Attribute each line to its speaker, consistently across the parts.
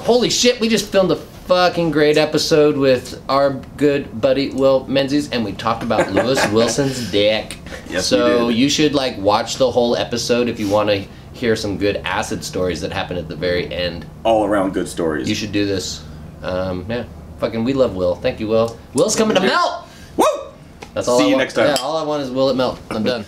Speaker 1: holy shit, we just filmed a fucking great episode with our good buddy Will Menzies, and we talked about Lewis Wilson's dick.
Speaker 2: Yes,
Speaker 1: so you should like watch the whole episode if you want to hear some good acid stories that happen at the very end.
Speaker 2: All around good stories.
Speaker 1: You should do this. Yeah, fucking we love Will. Thank you, Will. Will's coming to melt.
Speaker 2: Woo!
Speaker 1: That's all.
Speaker 2: See
Speaker 1: I
Speaker 2: you
Speaker 1: want.
Speaker 2: next time.
Speaker 1: Yeah, all I want is Will it melt. I'm done.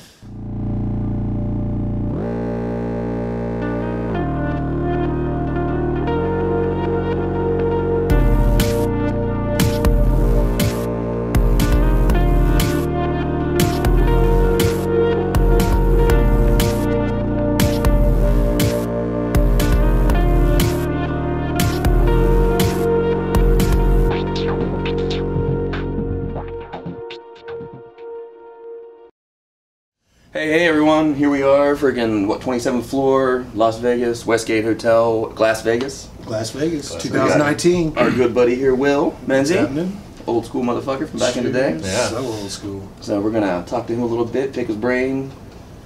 Speaker 2: Hey everyone, here we are, friggin' what, 27th floor, Las Vegas, Westgate Hotel, Glass.Vegas.
Speaker 3: Glass.Vegas, 2019.
Speaker 2: Our good buddy here, Will Menzies.
Speaker 3: Happening?
Speaker 2: Old school motherfucker from back in the day.
Speaker 1: Yeah.
Speaker 3: So old school.
Speaker 2: So we're gonna talk to him a little bit, pick his brain,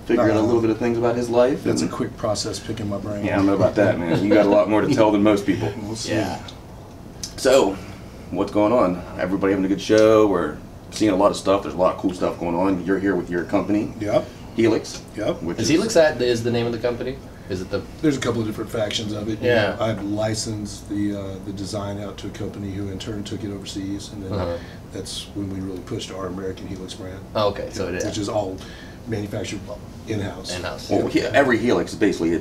Speaker 2: figure out a little bit of things about his life.
Speaker 3: That's a
Speaker 2: and,
Speaker 3: quick process, picking my brain.
Speaker 2: yeah, I don't know about that, man. You got a lot more to tell than most people.
Speaker 3: We'll see.
Speaker 1: Yeah.
Speaker 2: So, what's going on? Everybody having a good show? We're seeing a lot of stuff. There's a lot of cool stuff going on. You're here with your company,
Speaker 3: Yep.
Speaker 2: Helix.
Speaker 3: Yep.
Speaker 2: Which
Speaker 1: Is Helix that is the name of the company? Is it the?
Speaker 3: There's a couple of different factions of it. You
Speaker 1: Yeah.
Speaker 3: know, I've licensed the design out to a company who in turn took it overseas, and then that's when we really pushed our American Helix brand.
Speaker 1: Oh, okay, so it is.
Speaker 3: Which is all manufactured in-house.
Speaker 1: In-house.
Speaker 2: Well, every Helix is basically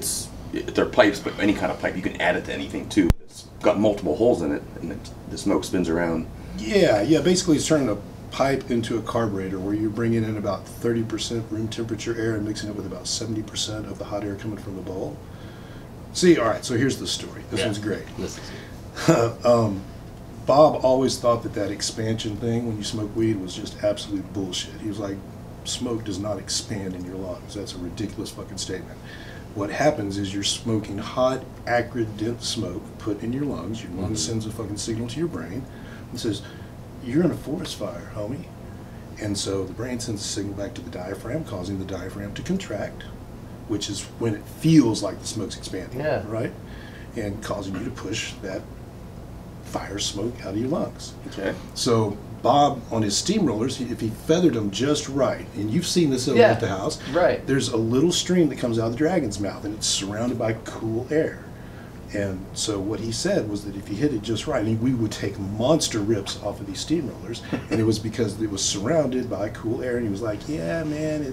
Speaker 2: they're pipes, but any kind of pipe you can add it to anything too. It's got multiple holes in it, and the smoke spins around.
Speaker 3: Yeah. Basically, it's turning a pipe into a carburetor where you're bringing in about 30% room temperature air and mixing it with about 70% of the hot air coming from the bowl. See, all right. So here's the story. This one's great.
Speaker 1: This is
Speaker 3: Bob always thought that expansion thing when you smoke weed was just absolute bullshit. He was like, smoke does not expand in your lungs. That's a ridiculous fucking statement. What happens is you're smoking hot, acrid, dense smoke put in your lungs. Your lungs sends a fucking signal to your brain and says, you're in a forest fire, homie. And so the brain sends a signal back to the diaphragm, causing the diaphragm to contract, which is when it feels like the smoke's expanding, right? And causing you to push that fire smoke out of your lungs.
Speaker 2: Okay.
Speaker 3: So Bob, on his steamrollers, if he feathered them just right, and you've seen this over at the house,
Speaker 1: right?
Speaker 3: There's a little stream that comes out of the dragon's mouth, and it's surrounded by cool air. And so what he said was that if you hit it just right, and we would take monster rips off of these steamrollers, and it was because it was surrounded by cool air, and he was like, yeah, man,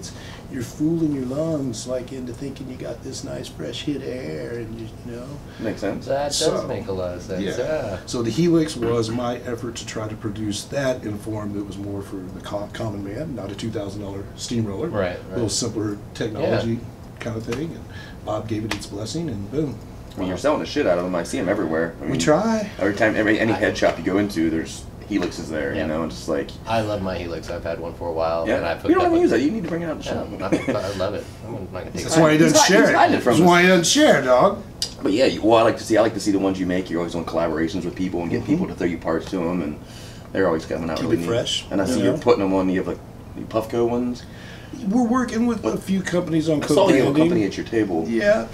Speaker 3: you're fooling your lungs like into thinking you got this nice fresh hit of air, and you know.
Speaker 2: Makes sense.
Speaker 1: That does make a lot of sense. Yeah.
Speaker 3: So the Helix was my effort to try to produce that in a form that was more for the common man, not a $2,000 steamroller.
Speaker 1: Right.
Speaker 3: A little simpler technology kind of thing, and Bob gave it its blessing, and boom.
Speaker 2: Well, you're selling the shit out of them. I see them everywhere. I mean,
Speaker 3: We try.
Speaker 2: Every time, any head shop you go into, there's Helixes there. You know, and just like.
Speaker 1: I love my Helix. I've had one for a while.
Speaker 2: Yeah.
Speaker 1: And I've
Speaker 2: You don't have to use that. You need to bring it out the shop.
Speaker 1: I love it. I'm not gonna take
Speaker 3: That's why he doesn't share it. That's why he doesn't share, dog.
Speaker 2: But yeah, well, I like to see the ones you make. You're always on collaborations with people and get people to throw you parts to them, and they're always coming out
Speaker 3: Keep
Speaker 2: really
Speaker 3: it
Speaker 2: neat.
Speaker 3: fresh.
Speaker 2: And I see you're putting them on. You have like the Puffco ones.
Speaker 3: We're working with a few companies on
Speaker 2: I saw you have a
Speaker 3: co-branding.
Speaker 2: company at your table.
Speaker 3: Yeah.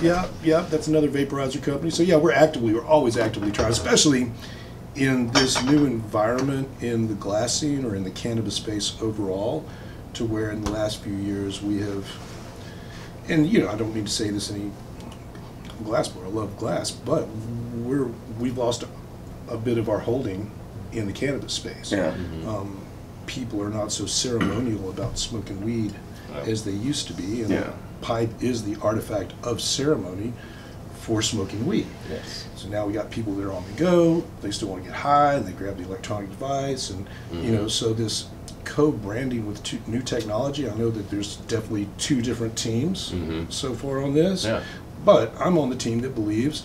Speaker 3: That's another vaporizer company. So yeah, we're always actively trying, especially in this new environment in the glass scene or in the cannabis space overall, to where in the last few years we have, and you know, I don't need to say this any glass blower, I love glass, but we've lost a bit of our holding in the cannabis space.
Speaker 2: Yeah.
Speaker 3: People are not so ceremonial about smoking weed as they used to be, and the pipe is the artifact of ceremony for smoking weed.
Speaker 1: Yes.
Speaker 3: So now we got people that are on the go, they still want to get high, and they grab the electronic device, and you know, so this co-branding with new technology, I know that there's definitely two different teams so far on this, but I'm on the team that believes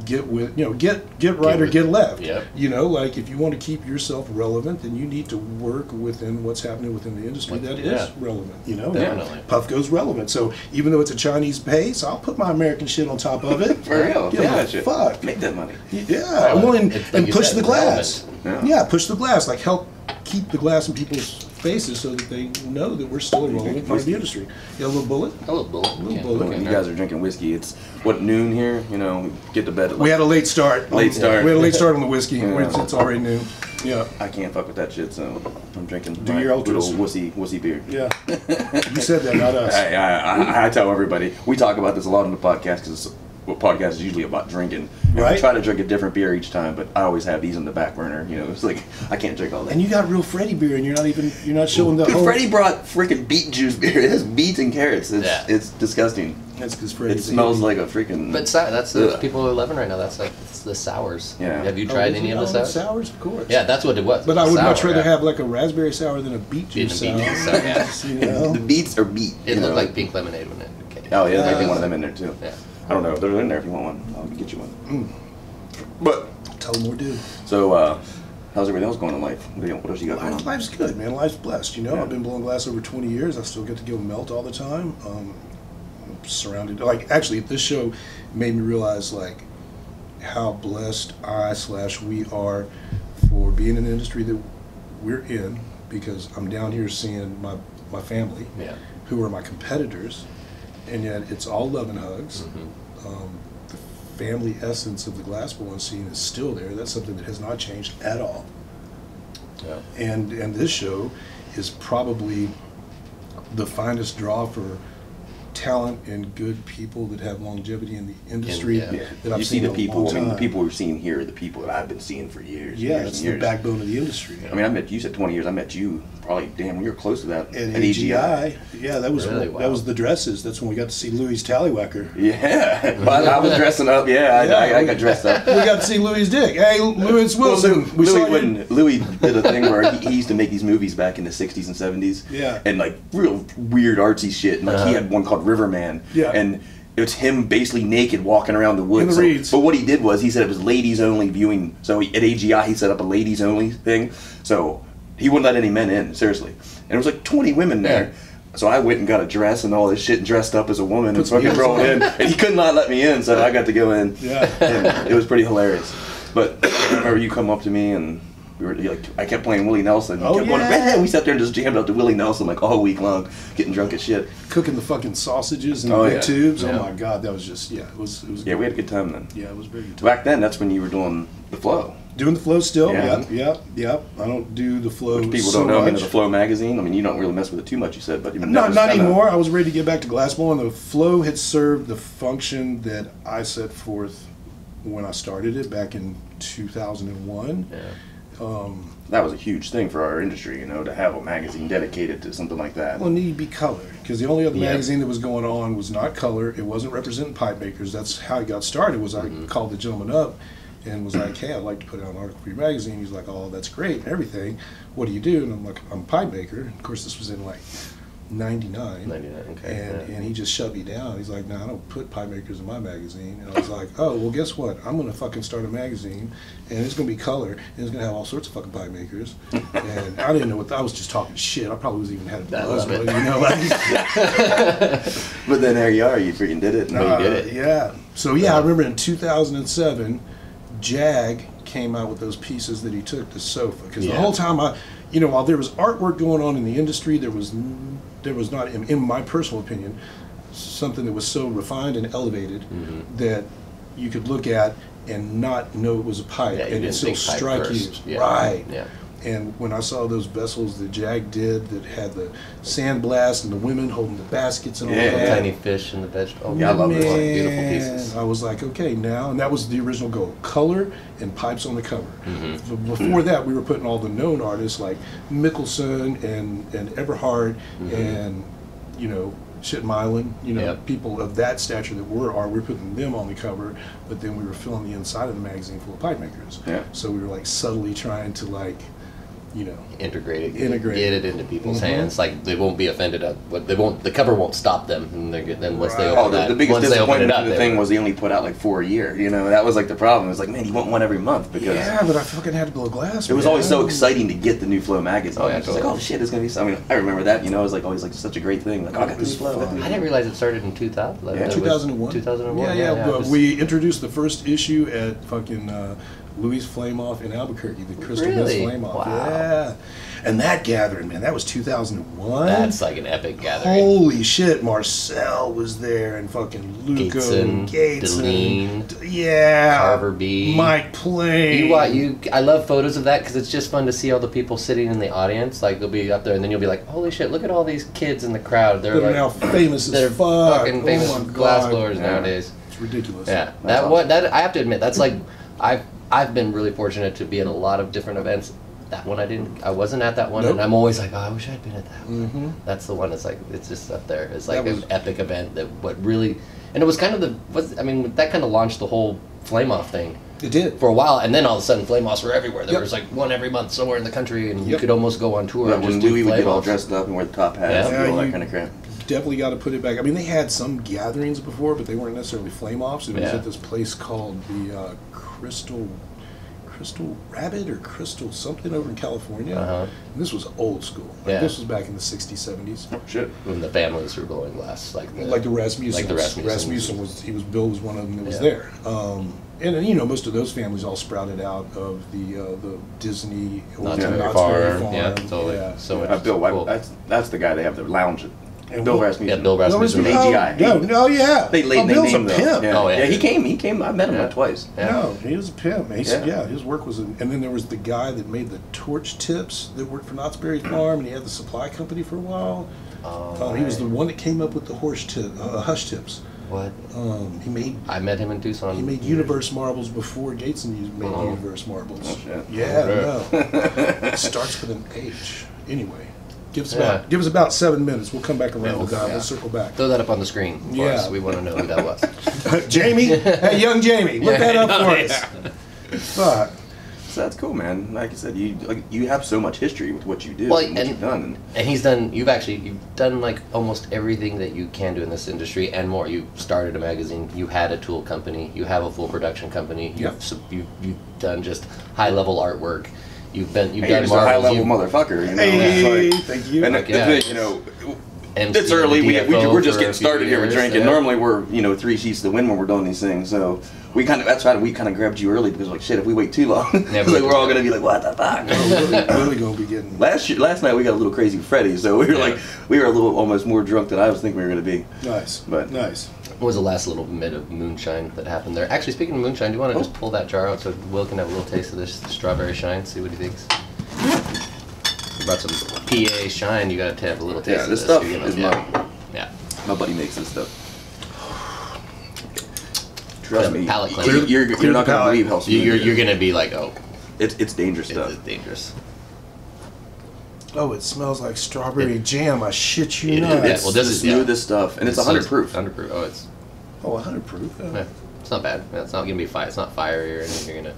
Speaker 3: get right or get left.
Speaker 1: Yep.
Speaker 3: You know, like if you want to keep yourself relevant, then you need to work within what's happening within the industry that is relevant. You know, Puffco's relevant. So even though it's a Chinese pace, I'll put my American shit on top of it.
Speaker 2: For real,
Speaker 3: fuck,
Speaker 2: make that money.
Speaker 3: Yeah, well, and push the glass. Yeah, push the glass. Like help keep the glass in people's faces so that they know that we're still a rolling part of the industry. You got a little bullet?
Speaker 1: A little bullet.
Speaker 2: When you guys are drinking whiskey, it's noon here. You know, we get to bed at
Speaker 3: We had a late start.
Speaker 2: Late start.
Speaker 3: We had a late start on the whiskey. It's already noon. Yeah.
Speaker 2: I can't fuck with that shit, so I'm drinking
Speaker 3: Do
Speaker 2: my
Speaker 3: your
Speaker 2: little
Speaker 3: ultras.
Speaker 2: wussy beer.
Speaker 3: Yeah. You said that, not us.
Speaker 2: I tell everybody, we talk about this a lot on the podcast because podcast is usually about drinking. And
Speaker 3: Right.
Speaker 2: I try to drink a different beer each time, but I always have these in the back burner. You know, it's like I can't drink all that.
Speaker 3: And you got real Freddy beer, and you're not showing the
Speaker 2: Dude,
Speaker 3: whole.
Speaker 2: Freddie brought freaking beet juice beer. It has beets and carrots. It's disgusting.
Speaker 3: That's because
Speaker 2: It
Speaker 3: Freddy's.
Speaker 2: smells like a freaking.
Speaker 1: But that's the people are loving right now. That's like it's the sours.
Speaker 2: Yeah.
Speaker 1: Have you tried any of the sours?
Speaker 3: Sours, of course.
Speaker 1: Yeah, that's what it was.
Speaker 3: But I would
Speaker 1: sour,
Speaker 3: much rather
Speaker 1: yeah.
Speaker 3: have like a raspberry sour than a beet juice
Speaker 1: Than a beet
Speaker 3: sour.
Speaker 1: juice sour, yeah.
Speaker 3: You know?
Speaker 2: The beets are beet.
Speaker 1: It
Speaker 2: you
Speaker 1: looked
Speaker 2: know?
Speaker 1: like pink lemonade when it came.
Speaker 2: Oh yeah, there'd be one of them in there too.
Speaker 1: Yeah.
Speaker 2: I don't know. They're in there if you want one. I'll get you one. But
Speaker 3: Tell them we're due.
Speaker 2: so, how's everything else going in life? What else you got going on?
Speaker 3: Life's good, man. Life's blessed. You know, I've been blowing glass over 20 years. I still get to go melt all the time. I'm surrounded. Like, actually, this show made me realize like how blessed we are for being in the industry that we're in. Because I'm down here seeing my family,
Speaker 1: Yeah.
Speaker 3: who are my competitors, and yet it's all love and hugs. The family essence of the glass blowing scene is still there. That's something that has not changed at all.
Speaker 1: Yeah.
Speaker 3: And this show is probably the finest draw for talent and good people that have longevity in the industry
Speaker 1: Yeah.
Speaker 3: that I've
Speaker 2: You see
Speaker 3: seen
Speaker 2: the
Speaker 3: in a
Speaker 2: people.
Speaker 3: long
Speaker 2: I mean, the
Speaker 3: time.
Speaker 2: people we're seeing here are the people that I've been seeing for years.
Speaker 3: Yeah,
Speaker 2: years
Speaker 3: it's
Speaker 2: and
Speaker 3: the
Speaker 2: years.
Speaker 3: backbone of the industry.
Speaker 2: I mean, I met you. Said 20 years. I met you probably. Damn, we were close to that
Speaker 3: At
Speaker 2: at AGI.
Speaker 3: yeah, that was
Speaker 1: Really? Wow.
Speaker 3: that was the dresses. That's when we got to see Louis' tallywhacker.
Speaker 2: Yeah, but I was dressing up. Yeah, I got dressed up.
Speaker 3: We got to see Louis' dick. Hey, Louis Wilson. We saw you.
Speaker 2: Louis did a thing where he used to make these movies back in the 60s and 70s.
Speaker 3: Yeah.
Speaker 2: And like real weird artsy shit. And like he had one called Riverman.
Speaker 3: Yeah.
Speaker 2: And it's him basically naked walking around the woods.
Speaker 3: In the reeds.
Speaker 2: But what he did was he said it was ladies only viewing. So at AGI he set up a ladies only thing. So he wouldn't let any men in, seriously. And there was like 20 women there.
Speaker 1: Yeah.
Speaker 2: So I went and got a dress and all this shit and dressed up as a woman and
Speaker 3: some
Speaker 2: fucking
Speaker 3: heels
Speaker 2: rolled
Speaker 3: on.
Speaker 2: in. And he could not let me in, so I got to go in.
Speaker 3: Yeah.
Speaker 2: And it was pretty hilarious. But I remember you come up to me and we were like, I kept playing Willie Nelson. You
Speaker 3: Oh,
Speaker 2: kept going,
Speaker 3: yeah.
Speaker 2: we sat there and just jammed out to Willie Nelson like all week long, getting drunk as shit.
Speaker 3: Cooking the fucking sausages in
Speaker 2: Oh,
Speaker 3: the big
Speaker 2: yeah.
Speaker 3: tubes.
Speaker 1: Yeah.
Speaker 3: Oh my god, that was just it was
Speaker 2: Yeah, we had a good time then.
Speaker 3: yeah, it was very good. Time.
Speaker 2: Back then, that's when you were doing the flow.
Speaker 3: Doing the flow still.
Speaker 2: Yeah.
Speaker 3: Yep. I don't do the flow.
Speaker 2: Which people
Speaker 3: so
Speaker 2: don't know. I mean,
Speaker 3: much.
Speaker 2: the Flow magazine. I mean, you don't really mess with it too much. You said, but
Speaker 3: Not anymore. I was ready to get back to glassblowing. The flow had served the function that I set forth when I started it back in 2001.
Speaker 1: Yeah.
Speaker 2: That was a huge thing for our industry, you know, to have a magazine dedicated to something like that.
Speaker 3: Well, it needed to be color because the only other
Speaker 1: Yeah.
Speaker 3: magazine that was going on was not color. It wasn't representing pipe makers. That's how it got started. Was I called the gentleman up and was like, "Hey, I'd like to put out an article for your magazine." He's like, "Oh, that's great and everything. What do you do?" And I'm like, "I'm a pipe maker." And of course, this was in like '99.
Speaker 1: 99, okay.
Speaker 3: And he just shut me down. He's like, "No, I don't put pipe makers in my magazine." And I was like, "Oh, well, guess what? I'm gonna fucking start a magazine, and it's gonna be color, and it's gonna have all sorts of fucking pipe makers." And I didn't know what I was just talking shit. I probably was even had a
Speaker 1: I
Speaker 3: buzz,
Speaker 1: love it.
Speaker 3: but, you know, like.
Speaker 2: But then there you are. You freaking did it.
Speaker 1: No, you did it.
Speaker 3: Yeah. So yeah, I remember in 2007, Jag came out with those pieces that he took to Sofa because the
Speaker 1: Yeah.
Speaker 3: whole time while there was artwork going on in the industry, there was not, in my personal opinion, something that was so refined and elevated that you could look at and not know it was a pipe,
Speaker 1: Yeah, you
Speaker 3: and it
Speaker 1: didn't
Speaker 3: still
Speaker 1: think pipe
Speaker 3: strike you.
Speaker 1: first. Yeah.
Speaker 3: Right.
Speaker 1: Yeah.
Speaker 3: And when I saw those vessels that Jag did that had the sandblast and the women holding the baskets and all
Speaker 2: Yeah.
Speaker 3: that.
Speaker 1: Tiny fish in the vegetable.
Speaker 2: Yeah, I love those.
Speaker 1: Beautiful pieces.
Speaker 3: I was like, okay, now, and that was the original goal: color and pipes on the cover.
Speaker 1: Mm-hmm.
Speaker 3: Before that, we were putting all the known artists like Mickelson and Everhard and Shitmeilen,
Speaker 1: Yep.
Speaker 3: people of that stature that we're putting them on the cover, but then we were filling the inside of the magazine full of pipe makers.
Speaker 2: Yeah.
Speaker 3: So we were like subtly trying to
Speaker 1: Integrate it,
Speaker 3: Integrate
Speaker 1: get
Speaker 3: it.
Speaker 1: it into people's
Speaker 3: Mhm.
Speaker 1: hands. Like they won't be offended at what they won't. The cover won't stop them. And then once they
Speaker 3: Right.
Speaker 1: open
Speaker 2: Oh,
Speaker 1: that,
Speaker 2: the biggest
Speaker 1: once they open it
Speaker 2: disappointment
Speaker 1: up,
Speaker 2: to the
Speaker 1: they
Speaker 2: thing
Speaker 1: were-
Speaker 2: was they only put out like 4 a year. You know, that was like the problem. It was like, man, you want one every month because
Speaker 3: yeah, but I fucking had to blow glass.
Speaker 2: it was
Speaker 3: man.
Speaker 2: always so exciting to get the new Flow magazine.
Speaker 1: Oh, yeah,
Speaker 2: It was like,
Speaker 1: totally.
Speaker 2: oh shit, it's gonna be. I mean, I remember that. You know, it was like always like such a great thing. Like, oh, I got this Flow. I got
Speaker 3: Fun.
Speaker 2: this
Speaker 1: I didn't realize it started in 2000.
Speaker 2: Yeah.
Speaker 1: That was
Speaker 3: 2001.
Speaker 1: 2001.
Speaker 3: Yeah.
Speaker 1: it
Speaker 3: But
Speaker 1: was-
Speaker 3: we introduced the first issue at fucking Louis Flame Off in Albuquerque, the Crystal Mist
Speaker 1: Really?
Speaker 3: Flame Off.
Speaker 1: Wow.
Speaker 3: Yeah. Yeah. And that gathering, man, that was 2001.
Speaker 1: That's like an epic gathering.
Speaker 3: Holy shit, Marcel was there, and fucking Luco,
Speaker 1: Deline,
Speaker 3: yeah,
Speaker 1: Carver B,
Speaker 3: Mike Plain.
Speaker 1: I love photos of that because it's just fun to see all the people sitting in the audience. Like they'll be up there, and then you'll be like, "Holy shit! Look at all these kids in the crowd. They're like
Speaker 3: now famous
Speaker 1: they're
Speaker 3: as fuck.
Speaker 1: fucking famous glass blowers nowadays."
Speaker 3: It's ridiculous.
Speaker 1: Yeah,
Speaker 2: That's
Speaker 1: that I have to admit, that's like I've been really fortunate to be at a lot of different events. That one I wasn't at that one, and I'm always like, oh, I wish I'd been at that one. That's the one that's like, it's just up there. It's like an epic event and it was kind of that kind of launched the whole Flame Off thing.
Speaker 3: It did.
Speaker 1: For a while, and then all of a sudden Flame Offs were everywhere. There was like one every month somewhere in the country, and you could almost go on tour and
Speaker 2: when
Speaker 1: just do
Speaker 2: Louis would get all
Speaker 1: Flame-Offs.
Speaker 2: dressed up and wear the top hats and all that kind of crap.
Speaker 3: Definitely got to put it back. I mean, they had some gatherings before, but they weren't necessarily Flame Offs. It was at this place called the Crystal Rabbit or Crystal something over in California. And this was old school. This was back in the 60s, 70s.
Speaker 2: Oh, shit.
Speaker 1: When the families were blowing glass, like the
Speaker 3: Rasmussen.
Speaker 1: Like the Rasmussen.
Speaker 3: Rasmussen Bill was one of them that was there. And then, most of those families all sprouted out of the Disney
Speaker 1: Knott's Berry Farm. Yeah, totally.
Speaker 3: Yeah.
Speaker 1: So much
Speaker 2: Bill,
Speaker 1: cool.
Speaker 2: that's the guy they have the lounge. Bill Rasmussen.
Speaker 1: Yeah, Bill Rasmussen.
Speaker 2: AGI.
Speaker 3: Yeah.
Speaker 2: Bill's
Speaker 3: a pimp.
Speaker 2: Yeah.
Speaker 1: Oh, yeah.
Speaker 2: Yeah, he came. I met him twice.
Speaker 3: No, he was a pimp. His work was... And then there was the guy that made the torch tips that worked for Knott's Berry Farm, and he had the supply company for a while. He was the one that came up with the hush tips.
Speaker 1: What?
Speaker 3: I
Speaker 1: met him in Tucson.
Speaker 3: He made Universe marbles before Gates and made Universe marbles.
Speaker 2: Oh, shit.
Speaker 3: Yeah, It starts with an H. Anyway. Give us about 7 minutes. We'll come back around. We'll circle back.
Speaker 1: Throw that up on the screen for us. We want to know who that was.
Speaker 3: Jamie? Hey, young Jamie. Look that up for us. But,
Speaker 2: so that's cool, man. Like I said, you have so much history with what you do
Speaker 1: Well,
Speaker 2: and what you've done.
Speaker 1: And you've done like almost everything that you can do in this industry and more. You started a magazine. You had a tool company. You have a full production company. You've done just high level artwork. You've done Marvel.
Speaker 2: A high level motherfucker.
Speaker 3: Hey, thank you.
Speaker 2: And it's early. We're just getting started here with drinking. Normally we're 3 sheets to the wind when we're doing these things. So that's why we kind of grabbed you early because like shit, if we wait too long, we're all gonna be like, what the fuck?
Speaker 3: We're really gonna be getting.
Speaker 2: Last night we got a little crazy with Freddie, so we were a little almost more drunk than I was thinking we were gonna be.
Speaker 3: Nice, nice.
Speaker 1: What was the last little bit of moonshine that happened there? Actually, speaking of moonshine, do you want to just pull that jar out so Will can have a little taste of this strawberry shine, see what he thinks? We brought some PA shine, you got to have a little taste of this.
Speaker 2: This stuff is mine.
Speaker 1: Yeah.
Speaker 2: My buddy makes this stuff. Trust me,
Speaker 1: palate cleanser.
Speaker 2: You're not going to believe how smooth
Speaker 1: you're going to be like, oh.
Speaker 2: It's dangerous stuff.
Speaker 1: It's dangerous.
Speaker 3: Oh, it smells like strawberry jam. I shit you not.
Speaker 2: It's the smoothest stuff, and it's 100 proof.
Speaker 1: 100 proof. Oh, it's
Speaker 3: 100 proof.
Speaker 1: Yeah. It's not bad. Yeah, it's not gonna be It's not fiery or anything. You're gonna.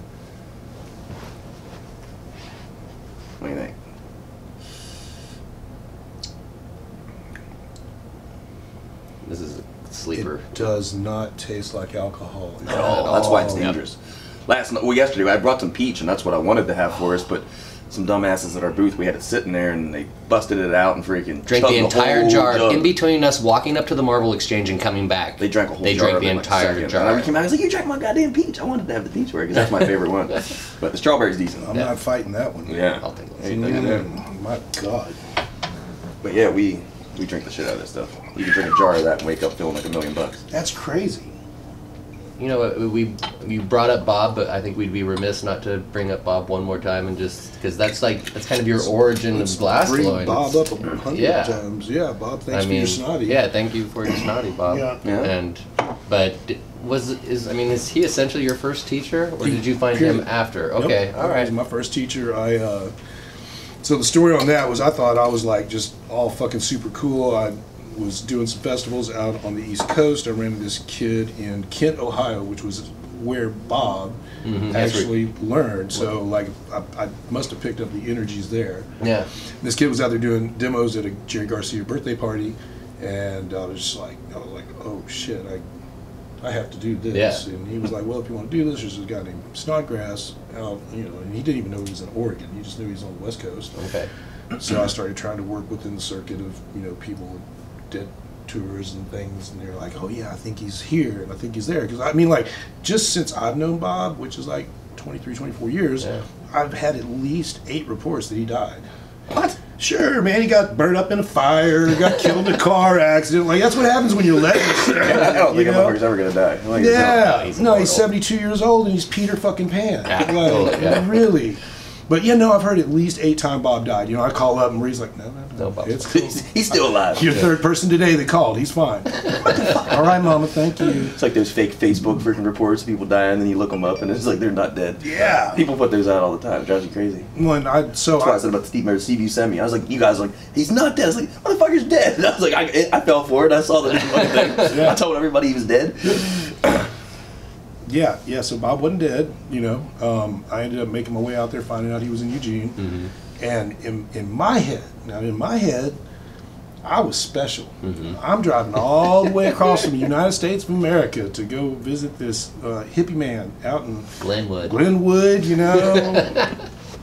Speaker 2: What do you think?
Speaker 1: This is a sleeper.
Speaker 3: It does not taste like alcohol
Speaker 2: at all. That's why it's dangerous. Yesterday I brought some peach, and that's what I wanted to have for us, but some dumbasses at our booth, we had it sitting there, and they busted it out and freaking
Speaker 1: drank the entire jar. In between us walking up to the Marble Exchange and coming back,
Speaker 2: they drank a whole jar.
Speaker 1: They drank the entire jar.
Speaker 2: And I came out, I was like, you drank my goddamn peach. I wanted to have the peach for it, because that's my favorite one. But the strawberry's decent.
Speaker 3: I'm not fighting that one.
Speaker 2: Yeah.
Speaker 1: I'll take it.
Speaker 3: My God.
Speaker 2: But yeah, we drink the shit out of this stuff. You can drink a jar of that and wake up feeling like $1 million.
Speaker 3: That's crazy.
Speaker 1: You know, you brought up Bob, but I think we'd be remiss not to bring up Bob one more time, and just because that's kind of your origin of glass blowing.
Speaker 3: Bob up 100 times. Yeah, Bob. Thanks for your snotty.
Speaker 1: Yeah, thank you for your snotty, Bob.
Speaker 3: Yeah.
Speaker 1: Is he essentially your first teacher, or did you find him after? Okay,
Speaker 3: nope.
Speaker 1: All right.
Speaker 3: He was my first teacher. So the story on that was I thought I was like just all fucking super cool. I was doing some festivals out on the East Coast. I ran into this kid in Kent, Ohio, which was where Bob actually learned. So like I must have picked up the energies there.
Speaker 1: Yeah.
Speaker 3: This kid was out there doing demos at a Jerry Garcia birthday party, and I was like, oh shit, I have to do this. Yeah. And he was like, well, if you want to do this, there's a guy named Snodgrass out, and he didn't even know he was in Oregon. He just knew he was on the West Coast.
Speaker 1: Okay.
Speaker 3: So I started trying to work within the circuit of, people did tours and things, and they're like, oh yeah, I think he's here and I think he's there, because I mean, like, just since I've known Bob, which is like 23, 24 years, I've had at least 8 reports that he died.
Speaker 2: What?
Speaker 3: Sure, man, he got burned up in a fire, got killed in a car accident. Like, that's what happens when you're letting
Speaker 2: I don't think a motherfucker's ever going to die. Like,
Speaker 3: yeah. He's 72 years old and he's Peter fucking Pan. Like, really. But I've heard at least 8 times Bob died. I call up and Marie's like, no, it's cool.
Speaker 2: He's still alive.
Speaker 3: You're the 3rd person today that called. He's fine. All right, Mama, thank you.
Speaker 2: It's like those fake Facebook freaking reports of people dying, and then you look them up, and it's like they're not dead.
Speaker 3: Yeah.
Speaker 2: People put those out all the time. It drives you crazy.
Speaker 3: That's
Speaker 2: why I said about the Steve you sent me. I was like, you guys are like, he's not dead. I was like, motherfucker's dead. And I was like, I fell for it. I saw the thing. I told everybody he was dead.
Speaker 3: Yeah, so Bob wasn't dead, I ended up making my way out there, finding out he was in Eugene. And in my head, I was special. I'm driving all the way across from the United States of America to go visit this hippie man out in
Speaker 1: Glenwood,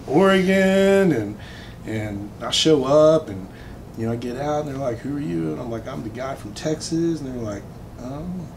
Speaker 3: Oregon, and I show up, and I get out, and they're like, "Who are you?" And I'm like, "I'm the guy from Texas," and they're like,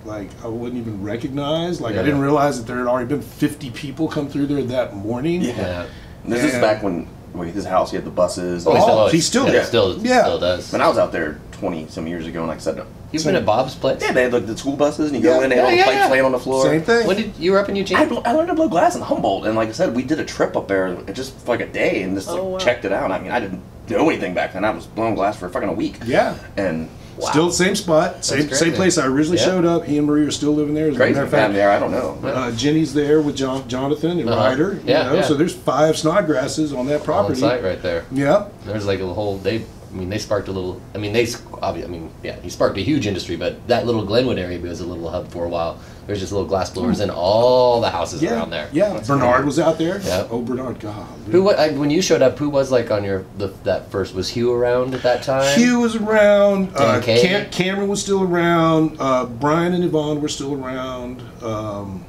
Speaker 3: like I wouldn't even recognize. Like I didn't realize that there had already been 50 people come through there that morning.
Speaker 2: Yeah. This is back when his house, he had the buses.
Speaker 3: He still
Speaker 1: does.
Speaker 2: When I was out there 20 some years ago, and like I said,
Speaker 1: you've been at Bob's place.
Speaker 2: Yeah, they had like the school buses, and you go in, they had all the pipes laying on the floor.
Speaker 3: Same thing.
Speaker 1: When did you were up in Eugene?
Speaker 2: I learned to blow glass in Humboldt, and like I said, we did a trip up there just for like a day, and just checked it out. I mean, I didn't know anything back then. I was blowing glass for fucking a week.
Speaker 3: Yeah.
Speaker 2: And
Speaker 3: still the same spot, same place I originally showed up. He and Marie are still living there. As a matter of fact,
Speaker 2: there, I don't know.
Speaker 3: Jenny's there with Jonathan and Ryder. So there's 5 Snodgrasses on that property.
Speaker 1: On site right there.
Speaker 3: Yeah.
Speaker 1: There's like a whole. They sparked a little. He sparked a huge industry, but that little Glenwood area was a little hub for a while. There's just little glass blowers in all the houses around there.
Speaker 3: Yeah, Bernard was out there. Yeah. Oh, Bernard, God.
Speaker 1: When you showed up, who was like on that first? Was Hugh around at that time?
Speaker 3: Hugh was around. Cameron was still around. Brian and Yvonne were still around. Who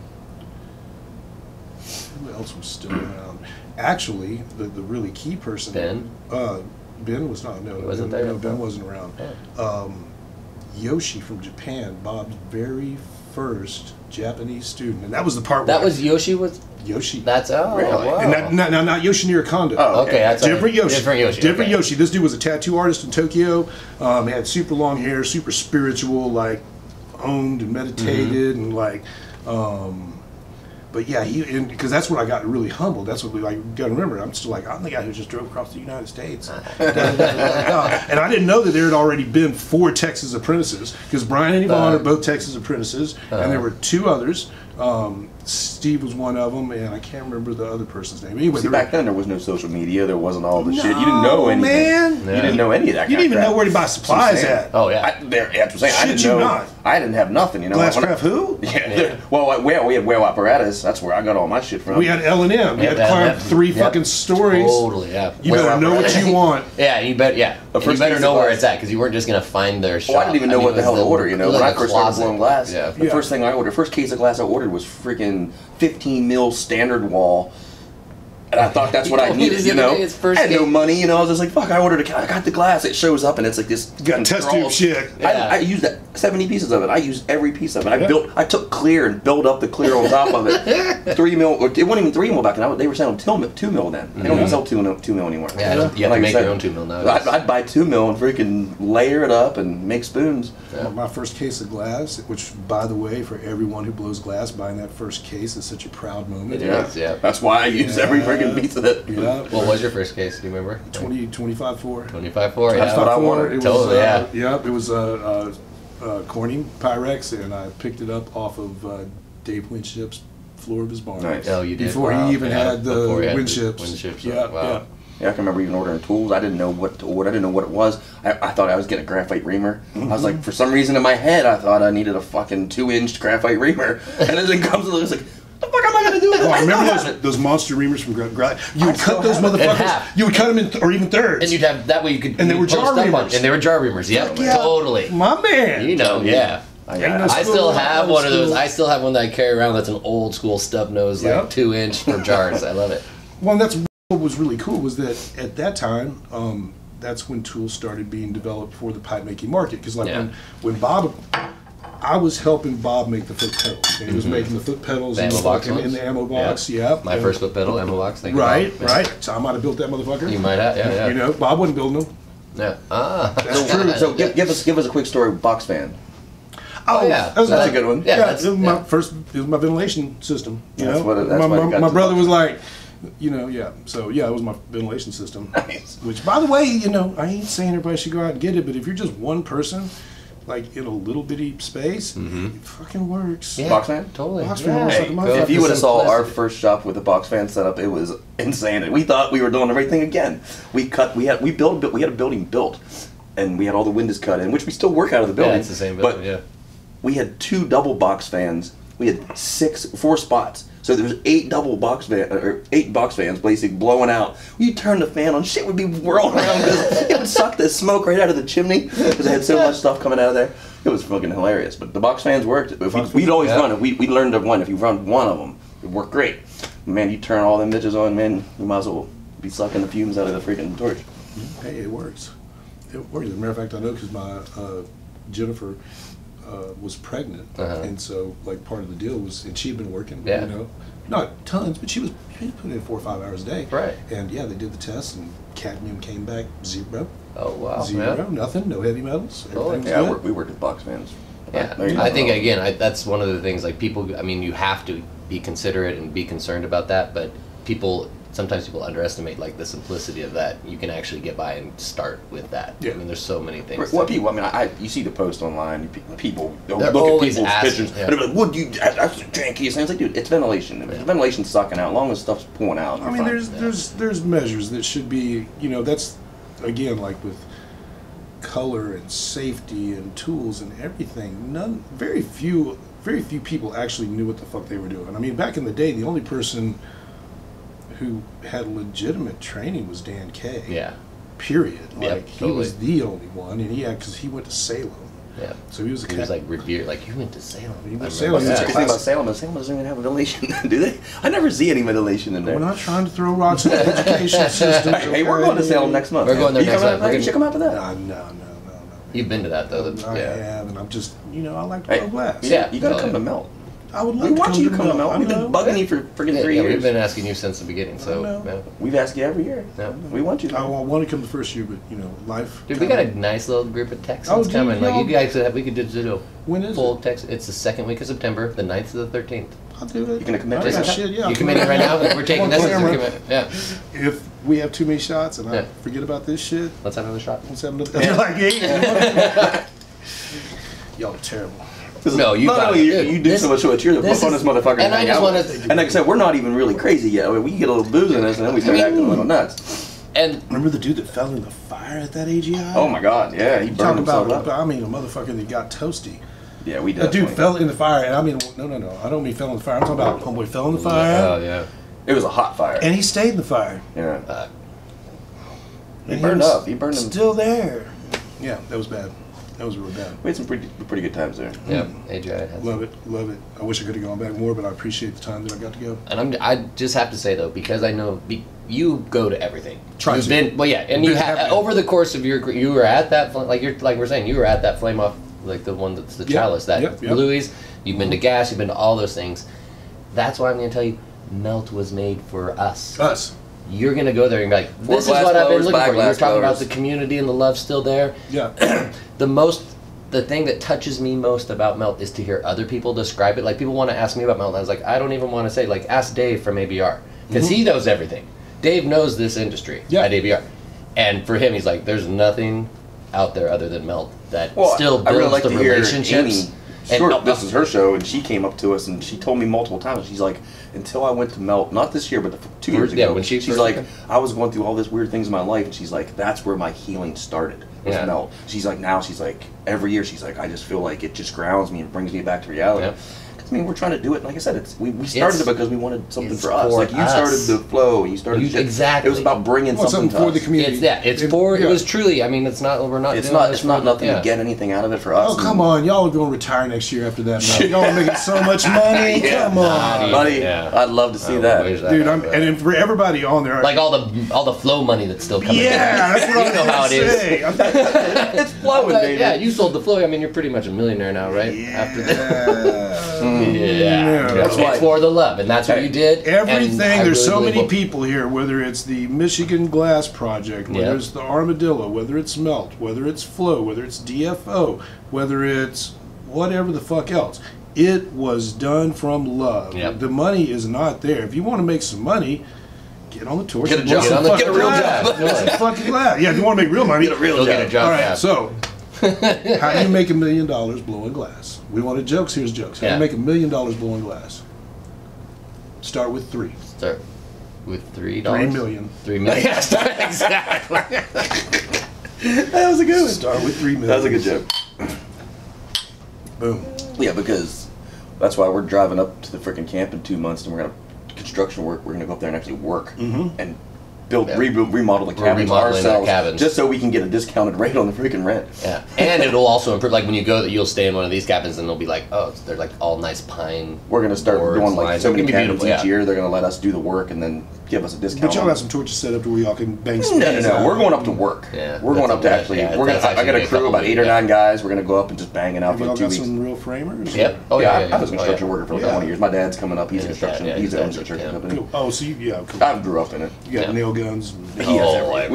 Speaker 3: else was still around? Actually, the really key person.
Speaker 1: Ben.
Speaker 3: Ben was not. No,
Speaker 1: wasn't there.
Speaker 3: No, Ben wasn't around. Oh. Yoshi from Japan, Bob's very first Japanese student, and that was the part.
Speaker 1: That was Yoshi.
Speaker 3: Yoshi.
Speaker 1: That's
Speaker 2: really?
Speaker 1: Wow.
Speaker 3: And not Yoshinori Kondo.
Speaker 1: Oh, okay. That's
Speaker 3: different Yoshi. Different
Speaker 1: okay.
Speaker 3: Yoshi. This dude was a tattoo artist in Tokyo. He had super long hair, super spiritual, like owned and meditated, and like. But yeah, because that's when I got really humbled. That's what we like. Got to remember, I'm still like, I'm the guy who just drove across the United States, and I didn't know that there had already been 4 Texas apprentices, because Brian and Yvonne are both Texas apprentices, and there were 2 others. Steve was one of them, and I can't remember the other person's name. Anyway,
Speaker 2: back then there was no social media. There wasn't all the shit. You didn't know anything. Man. You didn't know any of that.
Speaker 3: You didn't even know where to buy supplies at.
Speaker 1: Oh yeah.
Speaker 2: I didn't have nothing.
Speaker 3: Glasscraft who?
Speaker 2: Yeah. Well, we had Whale Apparatus. That's where I got all my shit from.
Speaker 3: We had L&M. You had to climb 3 fucking stories.
Speaker 1: Totally. Yeah.
Speaker 3: You better know what you want.
Speaker 1: Yeah. You better. Yeah. You better know where it's at, because you weren't just gonna find their shop.
Speaker 2: I didn't even know what the hell to order. When I first started blowing glass, the first thing I ordered, first case of glass I ordered was freaking 15 mil standard wall, and I thought that's what I needed. I had no money. I was just like, fuck. I got the glass. It shows up, and it's like this.
Speaker 3: You got test tube shit.
Speaker 2: I used that 70 pieces of it. I used every piece of it. I took clear and built up the clear on top of it. 3 mil. It wasn't even 3 mil back then. They were selling 2 mil then. They don't even sell 2 mil anymore.
Speaker 1: Yeah, you have to make your own 2 mil now.
Speaker 2: I'd buy 2 mil and freaking layer it up and make spoons.
Speaker 3: Yeah. My first case of glass, which, by the way, for everyone who blows glass, buying that first case is such a proud moment.
Speaker 1: It is, yeah.
Speaker 2: That's why I use every freaking piece of it.
Speaker 3: Yeah.
Speaker 1: What was your first case? Do you remember?
Speaker 3: 25-4.
Speaker 1: 25-4.
Speaker 2: That's what I wanted.
Speaker 3: It was,
Speaker 1: totally.
Speaker 3: It was Corning Pyrex, and I picked it up off of Dave Winship's floor of his barn.
Speaker 2: Nice.
Speaker 1: Oh, you did.
Speaker 3: Before he even had the Winships.
Speaker 1: Wow.
Speaker 2: Yeah, I can remember even ordering tools. I didn't know what to order. I didn't know what it was. I thought I was getting a graphite reamer. I was like, for some reason in my head, I thought I needed a fucking 2-inch graphite reamer. And as it comes to it's like, what the fuck am I gonna do with it?
Speaker 3: I remember those monster reamers from Graphite. You would cut those motherfuckers. You would cut them in, or even thirds.
Speaker 1: And you'd have that way you could.
Speaker 3: And they were jar reamers.
Speaker 1: And they were jar reamers. Yeah, totally.
Speaker 3: My man.
Speaker 1: Yeah. I still have one of those. I still have one that I carry around. That's an old school stub nose, like 2-inch for jars. I love it.
Speaker 3: Well, that's what was really cool, was that at that time, that's when tools started being developed for the pipe making market. Because when Bob, I was helping Bob make the foot pedals. And he was making the foot pedals in the ammo box. Yeah.
Speaker 1: My first foot pedal, ammo box.
Speaker 3: Right. So I might have built that motherfucker.
Speaker 1: You might have, yeah.
Speaker 3: You know, Bob wasn't building them.
Speaker 1: Yeah.
Speaker 3: That's true.
Speaker 2: So give us a quick story of box fan.
Speaker 3: Oh yeah,
Speaker 2: that's a good one.
Speaker 3: Yeah, it was my first. It was my ventilation system.
Speaker 2: That's
Speaker 3: what my brother was like. You know, yeah. So yeah, it was my ventilation system.
Speaker 2: Nice.
Speaker 3: Which, by the way, you know, I ain't saying everybody should go out and get it, but if you're just one person, like in a little bitty space, it fucking works.
Speaker 2: Yeah, box fan,
Speaker 1: totally.
Speaker 3: Box fan works like a motherfucker.
Speaker 2: If you would have saw our first shop with a box fan setup, it was insane. We thought we were doing everything again. We had a building built, and we had all the windows cut in, which we still work out of the building.
Speaker 1: Yeah, it's the same building.
Speaker 2: But we had 2 double box fans. We had 4 spots. So there was 8 box fans basically blowing out. You turn the fan on, shit would be whirling around because it would suck the smoke right out of the chimney because it had so much stuff coming out of there. It was fucking hilarious. But the box fans worked. We'd always run it. We learned to run. If you run one of them, it worked great. Man, you turn all them bitches on, man, you might as well be sucking the fumes out of the freaking torch.
Speaker 3: Hey, it works. It works. As a matter of fact, I know because my Jennifer was pregnant, and so like part of the deal was, and she'd been working, you know, not tons, but she was putting in 4 or 5 hours a day.
Speaker 1: Right.
Speaker 3: And yeah, they did the test, and cadmium came back 0.
Speaker 1: Oh wow.
Speaker 3: 0, nothing, no heavy metals.
Speaker 2: Yeah, we worked with box fans.
Speaker 1: Yeah, I think again, that's one of the things. Like people, I mean, you have to be considerate and be concerned about that, but sometimes people underestimate like the simplicity of that. You can actually get by and start with that. Yeah. I mean, there's so many things.
Speaker 2: What people? I mean, you see the post online. People look at people's pictures. And they're like, "What do you? That's janky." And it's like, dude, it's ventilation. If ventilation's sucking out, as long as stuff's pulling out.
Speaker 3: I mean, there's measures that should be. You know, that's again like with color and safety and tools and everything. Very few people actually knew what the fuck they were doing. I mean, back in the day, the only person who had legitimate training was Dan Kay.
Speaker 1: Yeah.
Speaker 3: Period. Like he was the only one, and because he went to Salem.
Speaker 1: Yeah.
Speaker 3: So he was
Speaker 1: like revered. Like, you went to Salem.
Speaker 3: He went to Salem.
Speaker 2: The thing about Salem is Salem doesn't even have ventilation, do they? I never see any ventilation in there.
Speaker 3: We're not trying to throw rocks at the education system.
Speaker 2: Hey, we're going to Salem next month.
Speaker 1: We're going there next month.
Speaker 2: You should come out to that.
Speaker 3: No.
Speaker 1: You've been to that though.
Speaker 3: I have, and I'm just, I like to blow glass.
Speaker 2: Yeah, you got to come to Melt.
Speaker 3: I would love to come to Melt.
Speaker 2: We've been bugging you for freaking 3 years.
Speaker 1: We've been asking you since the beginning, so
Speaker 2: we've asked you every year.
Speaker 1: Yeah.
Speaker 2: We want you.
Speaker 3: I want to come the first year, but life.
Speaker 1: Dude, we got a nice little group of Texans coming. Like you guys, we could do a full Texas. It's the 2nd week of September, the 9th to the 13th.
Speaker 3: I'll do it.
Speaker 2: You're gonna commit?
Speaker 1: You're committing right now. We're taking this as a commitment. Yeah.
Speaker 3: If we have too many shots and I forget about this shit,
Speaker 1: let's have another shot.
Speaker 3: Let's have another. You're like, hey. Y'all are terrible.
Speaker 2: No, you do so much to it. You're the funnest motherfucker.
Speaker 1: And I just want to.
Speaker 2: And like I said, we're not even really crazy yet. I mean, we get a little booze in us, and then we start acting a little nuts.
Speaker 1: And
Speaker 3: remember the dude that fell in the fire at that AGI?
Speaker 2: Oh my God, yeah, he burned himself up.
Speaker 3: I mean, a motherfucker that got toasty.
Speaker 2: Yeah, we did.
Speaker 3: That dude fell in the fire, and I mean, no, I don't mean fell in the fire. I'm talking about homeboy fell in the fire.
Speaker 1: Oh yeah.
Speaker 2: It was a hot fire.
Speaker 3: And he stayed in the fire.
Speaker 2: Yeah. He burned up. He burned him.
Speaker 3: Still there. Yeah, that was bad. That was really bad.
Speaker 2: We had some pretty good times there.
Speaker 1: Yeah, AGI had
Speaker 3: love it. I wish I could have gone back more, but I appreciate the time that I got to go.
Speaker 1: And I just have to say though, because I know you go to everything.
Speaker 3: You've
Speaker 1: been and you have over the course of you were at that like we're saying, you were at that Flame Off, like the one that's the chalice, that Louis. You've been to Gas. You've been to all those things. That's why I'm going to tell you, Melt was made for us. You're going to go there and be like, this is what I've been looking for. You were talking about the community and the love still there.
Speaker 3: Yeah.
Speaker 1: The thing that touches me most about Melt is to hear other people describe it. Like, people want to ask me about Melt, and I was like, I don't even want to say. Like, ask Dave from ABR, because he knows everything. Dave knows this industry at ABR. And for him, he's like, there's nothing out there other than Melt that still builds the relationships.
Speaker 2: This is her show, and she came up to us and she told me multiple times. She's like, until I went to Melt, not this year, but 2 years ago.
Speaker 1: When
Speaker 2: she's like, I was going through all this weird things in my life, and she's like, that's where my healing started. Was Melt. She's like, every year, she's like, I just feel like it just grounds me and brings me back to reality. I mean, we're trying to do it. Like I said, we started it because we wanted something for us. Like you started the flow, you started
Speaker 1: exactly.
Speaker 2: It was about bringing something
Speaker 3: for the community.
Speaker 1: It was truly. I mean, it's not. We're not.
Speaker 2: It's not nothing to get anything out of it for us.
Speaker 3: Oh come on, y'all are going to retire next year after that. Y'all are making so much money. Come on,
Speaker 2: buddy. I'd love to see that,
Speaker 3: dude. And for everybody on there,
Speaker 1: like all the flow money that's still coming.
Speaker 3: Yeah, that's what
Speaker 1: you know how it is.
Speaker 2: It's flowing, baby.
Speaker 1: Yeah, you sold the flow. I mean, you're pretty much a millionaire now, right?
Speaker 3: Yeah.
Speaker 1: After that. That's why. For the love, and that's what you did.
Speaker 3: Everything. There's so many people here. Whether it's the Michigan Glass Project, whether it's the Armadillo, whether it's Melt, whether it's Flow, whether it's DFO, whether it's whatever the fuck else. It was done from love.
Speaker 1: Yep.
Speaker 3: The money is not there. If you want to make some money, get on the tour.
Speaker 2: Get a job. Get a real job.
Speaker 3: Get some fucking glass. Yeah, if you want to make real money,
Speaker 2: get a real job.
Speaker 1: Get a job.
Speaker 3: All right, so how do you make $1 million blowing glass? We wanted jokes. Here's jokes. How do you make $1 million blowing glass? Start with 3.
Speaker 1: Start with $3.
Speaker 3: $3 million.
Speaker 1: $3 million. Exactly.
Speaker 2: That was a good one.
Speaker 3: Start with $3 million.
Speaker 2: That was a good joke.
Speaker 3: Boom.
Speaker 2: Yeah, because that's why we're driving up to the freaking camp in 2 months, and we're gonna construction work. We're gonna go up there and actually work and remodel the cabins ourselves, just so we can get a discounted rate on the freaking rent.
Speaker 1: Yeah, and it'll also improve. Like when you go, you'll stay in one of these cabins, and they'll be like, oh, they're like all nice pine.
Speaker 2: We're gonna start doing like so many cabins each year. They're gonna let us do the work and then give us a discount.
Speaker 3: But y'all got some torches set up to where y'all can bang some.
Speaker 2: No. We're going up to work.
Speaker 1: Yeah,
Speaker 2: we're going up to actually. I got a crew of about 8 or 9 guys. We're gonna go up and just bang it out for 2 weeks.
Speaker 3: Some real framers.
Speaker 2: Yep. Oh yeah. I was a construction worker for like 20 years. My dad's coming up. He's a construction. He's a construction company.
Speaker 3: Cool. Oh, so cool.
Speaker 2: I grew up in it.
Speaker 3: You got nail guns.
Speaker 2: We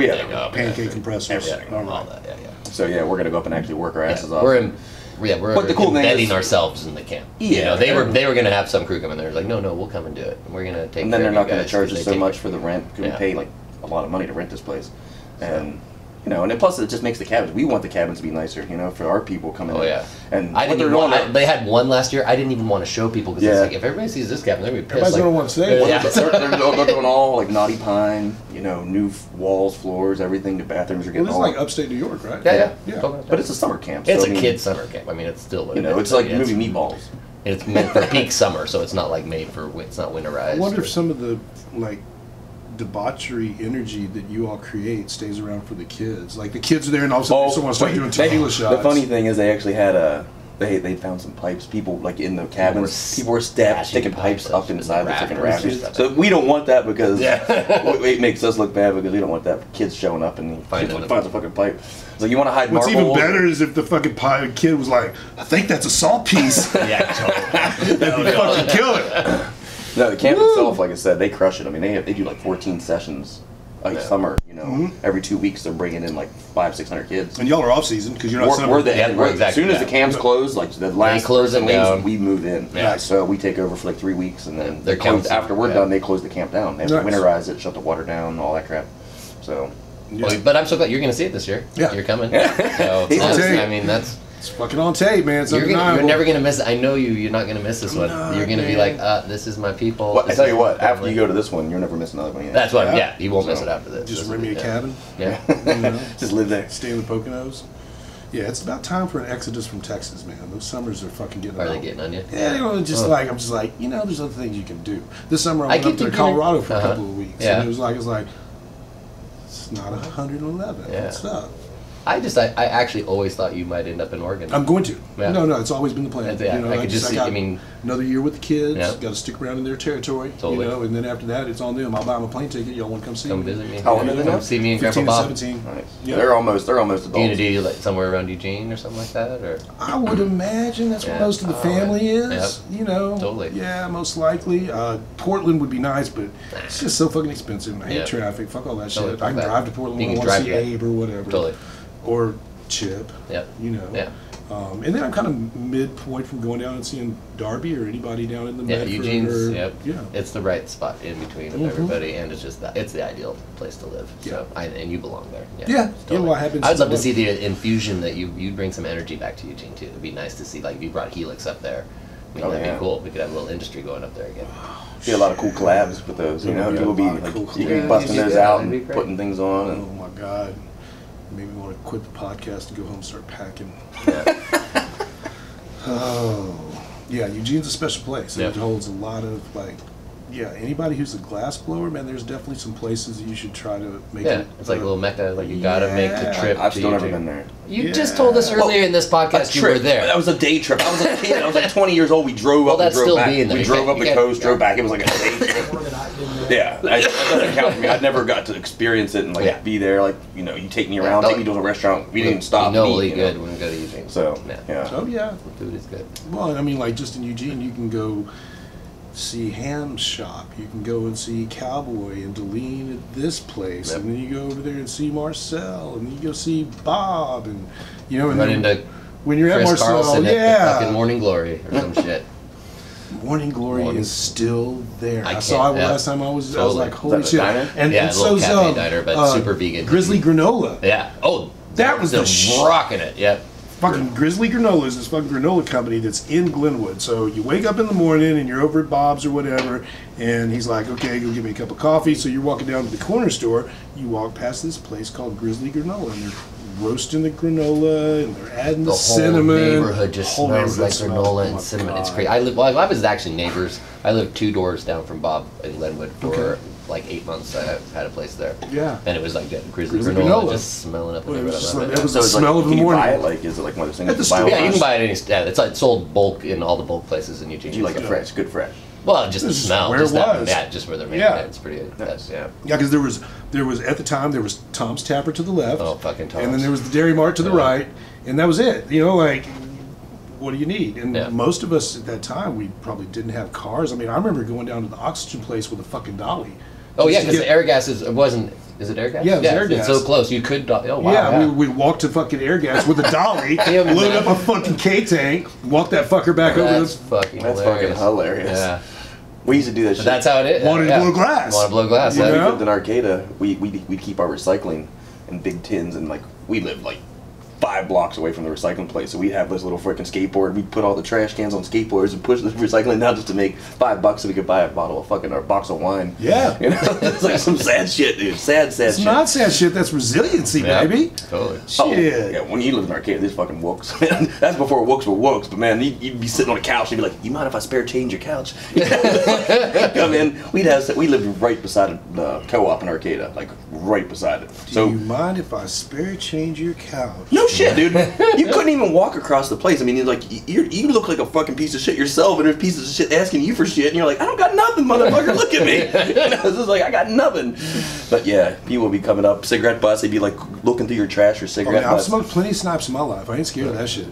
Speaker 2: have
Speaker 3: pancake compressors.
Speaker 1: Everything. All that. Yeah.
Speaker 2: So yeah, we're gonna go up and actually work our asses off.
Speaker 1: We're embedding ourselves in the camp. You know, they were gonna have some crew come in there. Like, no, we'll come and do it. We're gonna take.
Speaker 2: And then they're not gonna charge us so much for the rent because we pay like a lot of money to rent this place, and. You know, and then plus it just makes the cabins. We want the cabins to be nicer, you know, for our people coming in. And
Speaker 1: I didn't even they had one last year. I didn't even want to show people because it's like if everybody sees this cabin, they're gonna be pissed.
Speaker 3: Everybody's gonna want to say it.
Speaker 2: They're doing all like knotty pine, you know, new walls, floors, everything. The bathrooms are getting
Speaker 3: all. Well, this is like upstate New York, right?
Speaker 2: Yeah. But it's a summer camp.
Speaker 1: It's a kid's summer camp. I mean, it's still what
Speaker 2: it's like movie Meatballs.
Speaker 1: It's meant for peak summer, so it's not like made for it's not winterized.
Speaker 3: I wonder if some of the debauchery energy that you all create stays around for the kids. Like the kids are there, and all of a sudden someone starts doing tequila shots.
Speaker 2: The funny thing is, they actually had they found some pipes. People like in the cabins. People were sticking pipes up inside the freaking rafters. So we don't want that because it makes us look bad because we don't want that kids showing up and finds a fucking pipe. So you want to hide.
Speaker 3: What's even better is if the fucking kid was like, "I think that's a salt piece." That'd be fucking killer.
Speaker 2: No, the camp itself, like I said, they crush it. I mean, they do like 14 sessions a summer. You know, every 2 weeks they're bringing in like 500-600 kids.
Speaker 3: And y'all are off season because you're not.
Speaker 2: We're the end. As soon as the camps close, like the last person leaves, we move in.
Speaker 1: Yeah.
Speaker 2: So we take over for like 3 weeks, and then they close. After we're done, they close the camp down. They have to winterize it, shut the water down, all that crap. So.
Speaker 1: Well, but I'm so glad you're going to see it this year.
Speaker 3: Yeah,
Speaker 1: you're coming. So I mean that's.
Speaker 3: It's fucking on tape, man. It's
Speaker 1: you're never gonna miss it. I know you. You're not gonna miss this one. You're gonna be like, this is my people.
Speaker 2: Well, I tell you what. After you go to this one, you'll never miss another one. Either.
Speaker 1: That's what. Yeah, you won't miss it after this.
Speaker 3: Just rent me a cabin.
Speaker 1: Yeah.
Speaker 2: Just live there.
Speaker 3: Stay in the Poconos. Yeah, it's about time for an exodus from Texas, man. Those summers are fucking getting.
Speaker 1: Are they getting on you?
Speaker 3: Yeah, I'm just like, there's other things you can do. This summer I went up to Colorado for a couple of weeks, and it was like, it's not 111.
Speaker 1: Yeah.
Speaker 3: What's up?
Speaker 1: I actually always thought you might end up in Oregon.
Speaker 3: I'm going to. Yeah. No, it's always been the plan.
Speaker 1: I could just see. I mean,
Speaker 3: another year with the kids. Got to stick around in their territory.
Speaker 1: Totally.
Speaker 3: You know, and then after that, it's on them. I'll buy them a plane ticket. Y'all want to come see me?
Speaker 1: Come visit me.
Speaker 2: How old are they now?
Speaker 1: See me and Grandpa Bob.
Speaker 3: 17.
Speaker 2: Nice. Yep. They're almost adults.
Speaker 1: You gonna do like somewhere around Eugene or something like that, or?
Speaker 3: I would imagine that's where most of the family is.
Speaker 1: Yep.
Speaker 3: You know.
Speaker 1: Totally.
Speaker 3: Yeah, most likely. Portland would be nice, but it's just so fucking expensive. I hate traffic. Fuck all that shit. I can drive to Portland when I want to see Abe or whatever.
Speaker 1: Totally.
Speaker 3: Or Chip.
Speaker 1: Yep.
Speaker 3: You know.
Speaker 1: Yeah.
Speaker 3: And then I'm kind of midpoint from going down and seeing Darby or anybody down in the Medford.
Speaker 1: Eugene's.
Speaker 3: Yeah.
Speaker 1: It's the right spot in between of everybody, and it's just it's the ideal place to live. So and you belong there.
Speaker 3: Yeah. Well,
Speaker 1: I'd love to see the infusion that you bring some energy back to Eugene too. It'd be nice to see if you brought Hilux up there. I mean, that'd be cool. We could have a little industry going up there again.
Speaker 2: See a lot of cool collabs with those. You know, people be you can be busting those out and putting things on.
Speaker 3: Oh my God. Made me want to quit the podcast and go home and start packing. Yeah, Eugene's a special place. It holds a lot of, like, anybody who's a glass blower, man, there's definitely some places that you should try to make it.
Speaker 1: It's like a little mecca, like you gotta make the trip.
Speaker 2: I've still never been there.
Speaker 1: You just told us earlier in this podcast you were there.
Speaker 2: That was a day trip. I was a kid. I was like 20 years old. We drove up and drove back. We drove up the coast, drove back. It was like a day trip. Yeah, that doesn't count for me. I never got to experience it and like be there. Like, you know, you take me around, take me to a restaurant. We didn't stop.
Speaker 1: Really good when we go to Eugene.
Speaker 2: So,
Speaker 3: Oh, yeah.
Speaker 1: The food is good.
Speaker 3: Well, I mean, like, just in Eugene, you can go see Ham Shop. You can go and see Cowboy and Deline at this place, and then you go over there and see Marcel, and then you go see Bob, and you know, and
Speaker 1: run into
Speaker 3: when you're
Speaker 1: Chris
Speaker 3: at Marcel,
Speaker 1: Carlson at the fucking Morning Glory or some shit.
Speaker 3: Morning Glory is still there. I saw it last time I was. I was like, holy shit!
Speaker 1: And a little cafe diner, but super vegan.
Speaker 3: Grizzly Granola.
Speaker 1: Yeah. Oh,
Speaker 3: that was the
Speaker 1: rocking it. Yep.
Speaker 3: Fucking Grizzly Granola is this fucking granola company that's in Glenwood. So you wake up in the morning and you're over at Bob's or whatever, and he's like, okay, go get me a cup of coffee. So you're walking down to the corner store, you walk past this place called Grizzly Granola, and they're roasting the granola and they're adding the cinnamon.
Speaker 1: The whole neighborhood just smells like granola and cinnamon. It's crazy. I was actually neighbors. I lived 2 doors down from Bob in Glenwood for like 8 months. I had a place there.
Speaker 3: Yeah.
Speaker 1: And it was like Grizzly Granola just smelling up.
Speaker 3: It was the smell of the morning.
Speaker 2: Can you buy it? Like, is it like one of those things?
Speaker 3: At the store.
Speaker 1: Yeah, you can buy it any. Yeah, it's like sold bulk in all the bulk places in Eugene.
Speaker 2: Do you like a fresh, good fresh?
Speaker 1: Well, just the smell.
Speaker 3: Where it was.
Speaker 1: Just where they're making it. It's pretty good. Yeah,
Speaker 3: because there was at the time there was Tom's Tapper to the left.
Speaker 1: Oh, fucking Tom's.
Speaker 3: And then there was the Dairy Mart to the right, and that was it. You know, like, what do you need? And most of us at that time, we probably didn't have cars. I mean, I remember going down to the oxygen place with a fucking dolly.
Speaker 1: Oh yeah, because air gas is it air gas?
Speaker 3: Yeah, it was air gas.
Speaker 1: It's so close. You could. Oh wow.
Speaker 3: Yeah, we'd walk to fucking air gas with a dolly, load up a fucking K tank, walk that fucker back over.
Speaker 1: That's fucking
Speaker 2: hilarious.
Speaker 1: Yeah.
Speaker 2: We used to do that shit.
Speaker 1: That's how it is.
Speaker 3: Wanted to blow glass.
Speaker 1: Want to blow glass.
Speaker 2: When we lived in Arcata, we'd keep our recycling in big tins, and like we lived like 5 blocks away from the recycling place, so we'd have this little freaking skateboard. We'd put all the trash cans on skateboards and push the recycling down just to make $5 so we could buy a bottle of fucking or a box of wine.
Speaker 3: Yeah,
Speaker 2: you know, it's like some sad shit, dude. Sad shit.
Speaker 3: It's not sad shit. That's resiliency, baby.
Speaker 1: Totally.
Speaker 3: Shit. Oh,
Speaker 2: yeah, when you lived in Arcata, this fucking wooks. That's before wooks were wooks. But man, you'd be sitting on a couch and you'd be like, "You mind if I spare change your couch?" Come in. We lived right beside the co-op in Arcata, like right beside it.
Speaker 3: Do you mind if I spare change your couch?
Speaker 2: No shit, dude. You couldn't even walk across the place. I mean, like you look like a fucking piece of shit yourself, and there's pieces of shit asking you for shit, and you're like, I don't got nothing, motherfucker. Look at me. You know, it's just like I got nothing. But yeah, people would be coming up, cigarette butts. They'd be like looking through your trash for cigarette butts.
Speaker 3: I've smoked plenty of snipes in my life. I ain't scared of that shit.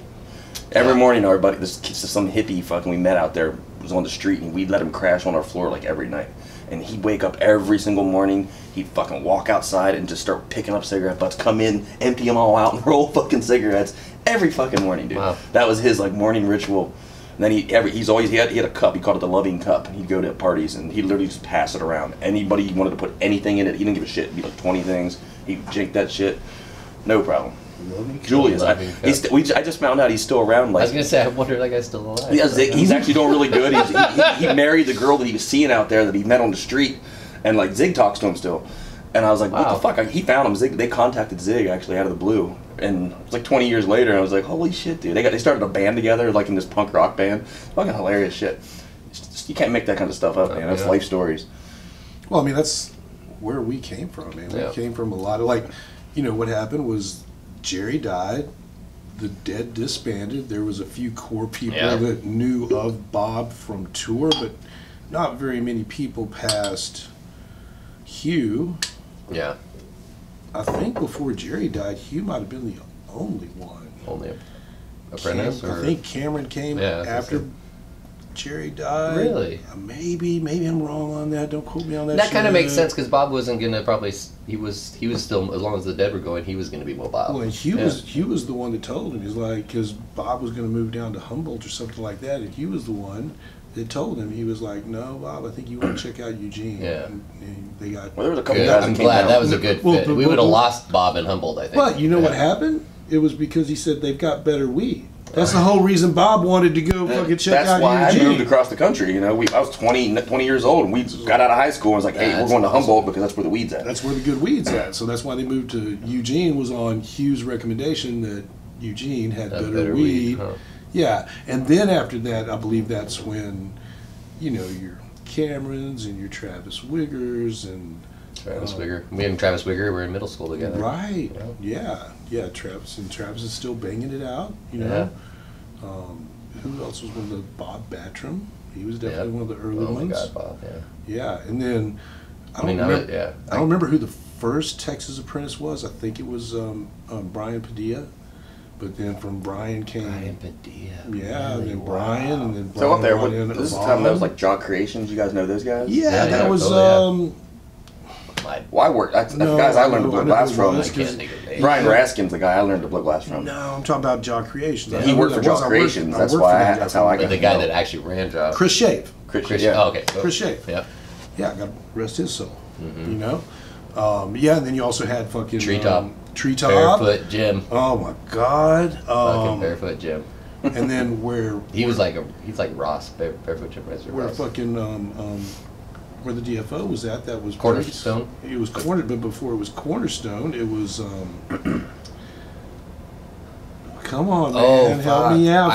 Speaker 2: Every morning, our buddy, some hippie fucking we met out there was on the street, and we'd let him crash on our floor like every night. And he'd wake up every single morning, he'd fucking walk outside and just start picking up cigarette butts, come in, empty them all out, and roll fucking cigarettes every fucking morning, dude. Wow. That was his like morning ritual. And then he had a cup, he called it the loving cup, and he'd go to parties and he'd literally just pass it around. Anybody he wanted to put anything in it, he didn't give a shit. It'd be like 20 things. He'd drink that shit, no problem. Julius, I just found out he's still around. Like,
Speaker 1: I was gonna say, I wonder that guy's still alive.
Speaker 2: Yeah, he's actually doing really good. He married the girl that he was seeing out there that he met on the street, and like Zig talks to him still. And I was like, what the fuck? He found him. Zig, they contacted Zig actually out of the blue, and it was like 20 years later. And I was like, holy shit, dude! They started a band together, like in this punk rock band. Fucking hilarious shit. You can't make that kind of stuff up, man. That's life stories.
Speaker 3: Well, I mean, that's where we came from, man. We came from a lot of like, you know, what happened was Jerry died, the Dead disbanded. There was a few core people that knew of Bob from tour, but not very many people past Hugh.
Speaker 1: Yeah.
Speaker 3: I think before Jerry died, Hugh might have been the only one.
Speaker 1: Only apprentice?
Speaker 3: I think Cameron came after Jerry died.
Speaker 1: Really?
Speaker 3: Maybe I'm wrong on that. Don't quote me on that.
Speaker 1: That kind of makes sense because Bob wasn't gonna probably. He was still, as long as the Dead were going, he was gonna be mobile.
Speaker 3: Well, and Hugh was the one that told him. He's like, because Bob was gonna move down to Humboldt or something like that, and Hugh was the one that told him. He was like, "No, Bob, I think you want to check out Eugene."
Speaker 1: Yeah.
Speaker 3: And they got.
Speaker 2: Well, there was a couple guys.
Speaker 1: I'm glad that was a good fit. We would have lost Bob in Humboldt, I think.
Speaker 3: But you know what happened? It was because he said they've got better weed. That's the whole reason Bob wanted to go fucking check out Eugene.
Speaker 2: That's why I moved across the country. You know, I was 20 years old, and we got out of high school and was like, hey, we're going to Humboldt because that's where the weed's at.
Speaker 3: That's where the good weed's at. So that's why they moved to Eugene, was on Hugh's recommendation that Eugene had better weed. Yeah, and then after that, I believe that's when, you know, your Camerons and your Travis Wiggers and
Speaker 1: Travis Wigger. Me and Travis Wigger were in middle school together.
Speaker 3: Right. Yeah. Travis is still banging it out. You know. Who else was one of the Bob Battram? He was definitely one of the early ones.
Speaker 1: Oh my God, Bob. Yeah.
Speaker 3: Yeah, and then I don't remember who the first Texas Apprentice was. I think it was Brian Padilla. But then from Brian came
Speaker 1: Brian Padilla.
Speaker 3: Yeah, and then Brian, and then Brian.
Speaker 2: So up there, this time that was like Jaw Creations. You guys know those guys?
Speaker 3: Yeah, that was.
Speaker 2: Well, I worked. That's the guys I learned to blow glass from. Brian Raskin's the guy I learned to blow glass from.
Speaker 3: No, I'm talking about Jaw Creations.
Speaker 2: Yeah. He worked for Jaw Creations. That's why. That's how I got
Speaker 1: the guy that actually ran Jaw.
Speaker 3: Chris Shave.
Speaker 1: Yeah. Oh, okay.
Speaker 3: Chris Shave.
Speaker 1: Yeah.
Speaker 3: Yeah, God rest his soul. You know. Yeah, and then you also had fucking
Speaker 1: Treetop.
Speaker 3: Barefoot
Speaker 1: Jim.
Speaker 3: Oh my God.
Speaker 1: Fucking Barefoot Jim.
Speaker 3: And then where
Speaker 1: he's like Ross, Barefoot Jim.
Speaker 3: Where
Speaker 1: Ross.
Speaker 3: Fucking where the DFO was at, that was
Speaker 1: Cornerstone.
Speaker 3: It was but before it was Cornerstone, it was. Come on, man, help me out.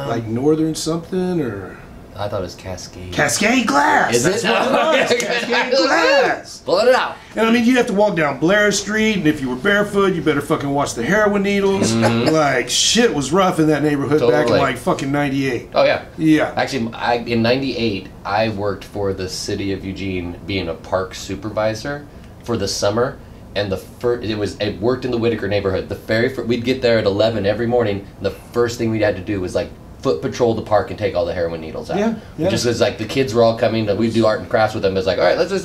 Speaker 3: Like Northern something or.
Speaker 1: I thought it was Cascade.
Speaker 3: Cascade Glass!
Speaker 1: Is it?
Speaker 3: Cascade Glass!
Speaker 1: Pulling it out.
Speaker 3: And I mean, you'd have to walk down Blair Street, and if you were barefoot, you better fucking watch the heroin needles. Like, shit was rough in that neighborhood back in like fucking 98.
Speaker 1: Oh, yeah.
Speaker 3: Yeah.
Speaker 1: Actually, in 98, I worked for the city of Eugene being a park supervisor for the summer. And it worked in the Whittaker neighborhood. We'd get there at 11 every morning, and the first thing we had to do was like foot patrol the park and take all the heroin needles out. Yeah. Just was like the kids were all coming. We'd do art and crafts with them. It's like, all right, let's just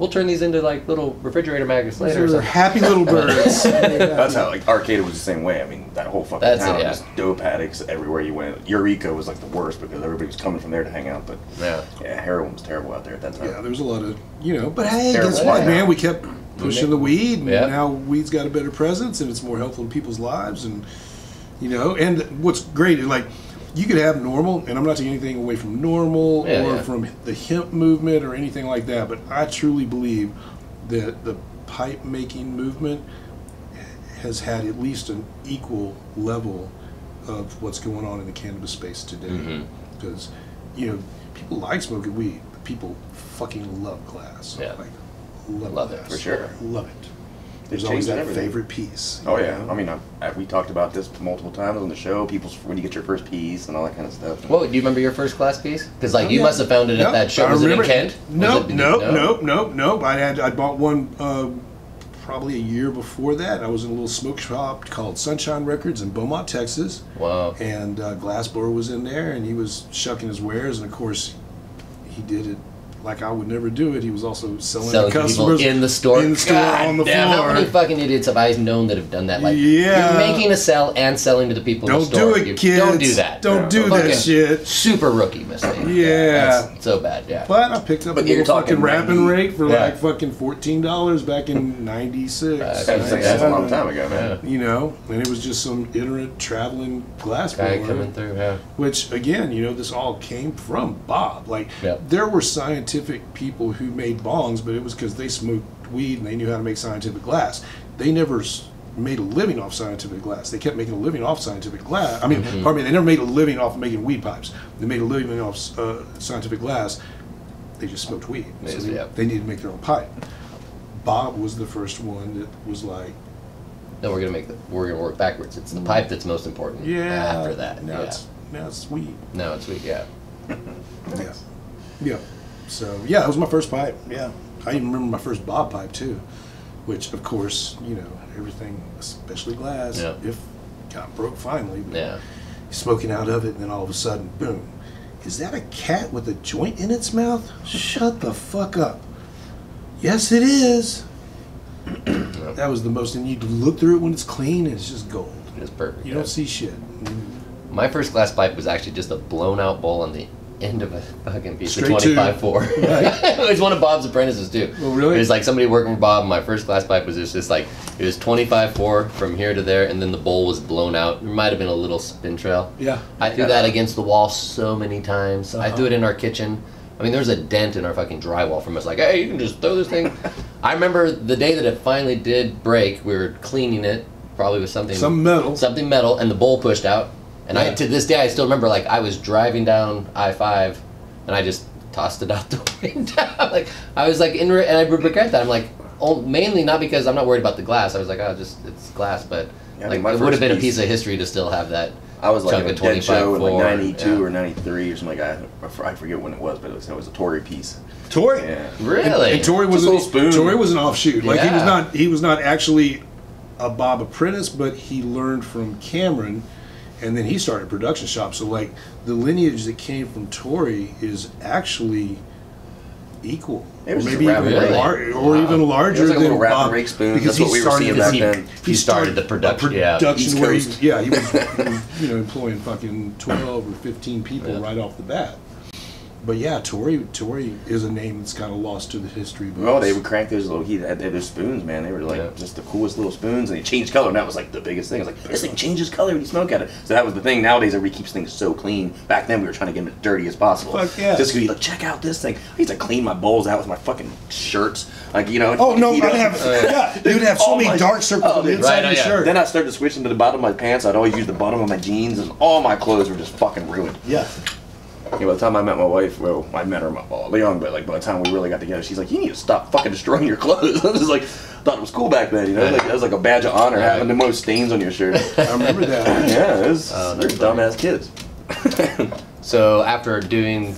Speaker 1: we'll turn these into like little refrigerator magnets later.
Speaker 3: They're happy little birds.
Speaker 2: That's how like Arcada was the same way. I mean, that whole fucking town was dope addicts everywhere you went. Eureka was like the worst because everybody was coming from there to hang out. But yeah, heroin was terrible out there at that time.
Speaker 3: Yeah, there was a lot of But hey, guess what, man? We kept pushing the weed, and now weed's got a better presence, and it's more helpful in people's lives, and and what's great is like. You could have normal, and I'm not taking anything away from normal or from the hemp movement or anything like that, but I truly believe that the pipe making movement has had at least an equal level of what's going on in the cannabis space today. Because, people like smoking weed, but people fucking love glass.
Speaker 1: Yeah.
Speaker 3: Like,
Speaker 1: love it, for sure.
Speaker 3: Love it. There's always that favorite piece.
Speaker 2: Oh yeah, I mean, we talked about this multiple times on the show. When you get your first piece and all that kind of stuff.
Speaker 1: Well, do you remember your first glass piece? Because you must have found it at that show. Was it in Kent?
Speaker 3: Nope. I bought one probably a year before that. I was in a little smoke shop called Sunshine Records in Beaumont, Texas.
Speaker 1: Wow.
Speaker 3: And Glassboro was in there, and he was shucking his wares, and of course, he did it. Like I would never do it. He was also selling to customers
Speaker 1: in the store.
Speaker 3: On the floor.
Speaker 1: How many fucking idiots have I known that have done that? Like, you're making a sell and selling to the people in the store.
Speaker 3: Don't do it, kids.
Speaker 1: Don't do that.
Speaker 3: Don't do that shit.
Speaker 1: Super rookie mistake.
Speaker 3: Yeah.
Speaker 1: That's so bad,
Speaker 3: But I picked up a little fucking wrapping rake for like fucking $14 back in '96.
Speaker 2: That's a long time ago, man.
Speaker 3: And it was just some itinerant traveling glass
Speaker 1: guy coming through,
Speaker 3: Which, again, this all came from Bob. Like, there were scientific people who made bongs, but it was because they smoked weed and they knew how to make scientific glass. They never made a living off scientific glass. They kept making a living off scientific glass. I mean, pardon me, they never made a living off making weed pipes. They made a living off scientific glass. They just smoked weed. So they needed to make their own pipe. Bob was the first one that was like,
Speaker 1: no, we're gonna work backwards. It's the pipe that's most important. After that.
Speaker 3: Now it's weed.
Speaker 1: No, it's weed,
Speaker 3: Yeah. So, that was my first pipe, I even remember my first Bob pipe, too. Which, of course, everything, especially glass, got broke finally. But smoking out of it, and then all of a sudden, boom. Is that a cat with a joint in its mouth? Shut the fuck up. Yes, it is. That was the most, and you look through it when it's clean, and it's just gold.
Speaker 1: It's perfect.
Speaker 3: You don't see shit.
Speaker 1: My first glass pipe was actually just a blown out bowl on the end of a fucking piece of 25-4. It was one of Bob's apprentices too.
Speaker 3: Oh, really?
Speaker 1: It was like somebody working for Bob. My first glass pipe was just like, it was 25-4 from here to there, and then the bowl was blown out. There might have been a little spin trail.
Speaker 3: Yeah.
Speaker 1: I threw that against the wall so many times. I threw it in our kitchen. I mean, there was a dent in our fucking drywall from us. Like, hey, you can just throw this thing. I remember the day that it finally did break, we were cleaning it, probably with something metal, and the bowl pushed out. And I to this day I still remember, like, I was driving down I-5 and I just tossed it out the window. Like, I was like, and I regret that. I'm like, mainly not because I'm not worried about the glass. I was like, it's glass, but like, it would have been a piece of history to still have that.
Speaker 2: I was like
Speaker 1: at
Speaker 2: a dead show in like 92 or 93 or something like that. I forget when it was, but it was a Tory piece.
Speaker 3: Tory?
Speaker 2: Yeah.
Speaker 1: Really?
Speaker 3: And Tory was an offshoot. Like, he was not actually a Bob apprentice, but he learned from Cameron, and then he started a production shop. So like, the lineage that came from Tory is actually equal.
Speaker 2: It was
Speaker 3: maybe even even larger.
Speaker 2: It was like a little
Speaker 3: than
Speaker 2: wrap
Speaker 3: Bob,
Speaker 2: and rake spoon. That's what we were seeing back then.
Speaker 1: He started the production.
Speaker 3: East where he was employing fucking 12 or 15 people right off the bat. But yeah, Tory is a name that's kind of lost to the history books.
Speaker 2: Oh, they would crank those little. He had those spoons, man. They were like just the coolest little spoons, and they changed color. And that was like the biggest thing. I was like, this thing changes color when you smoke at it. So that was the thing. Nowadays, everybody keeps things so clean. Back then, we were trying to get them as dirty as possible.
Speaker 3: Fuck yeah.
Speaker 2: Just because you like, check out this thing. I used to clean my bowls out with my fucking shirts, like
Speaker 3: Oh no, I'd have you'd have so many dark circles on the inside of your shirt.
Speaker 2: Then I started switching to the bottom of my pants. I'd always use the bottom of my jeans, and all my clothes were just fucking ruined.
Speaker 3: Yeah.
Speaker 2: By the time I met my wife, well, I met her young, but like by the time we really got together, she's like, "You need to stop fucking destroying your clothes." I was like, thought it was cool back then, Like that was like a badge of honor having the most stains on your shirt.
Speaker 3: I remember that.
Speaker 2: Yeah, it was dumbass kids.
Speaker 1: So after being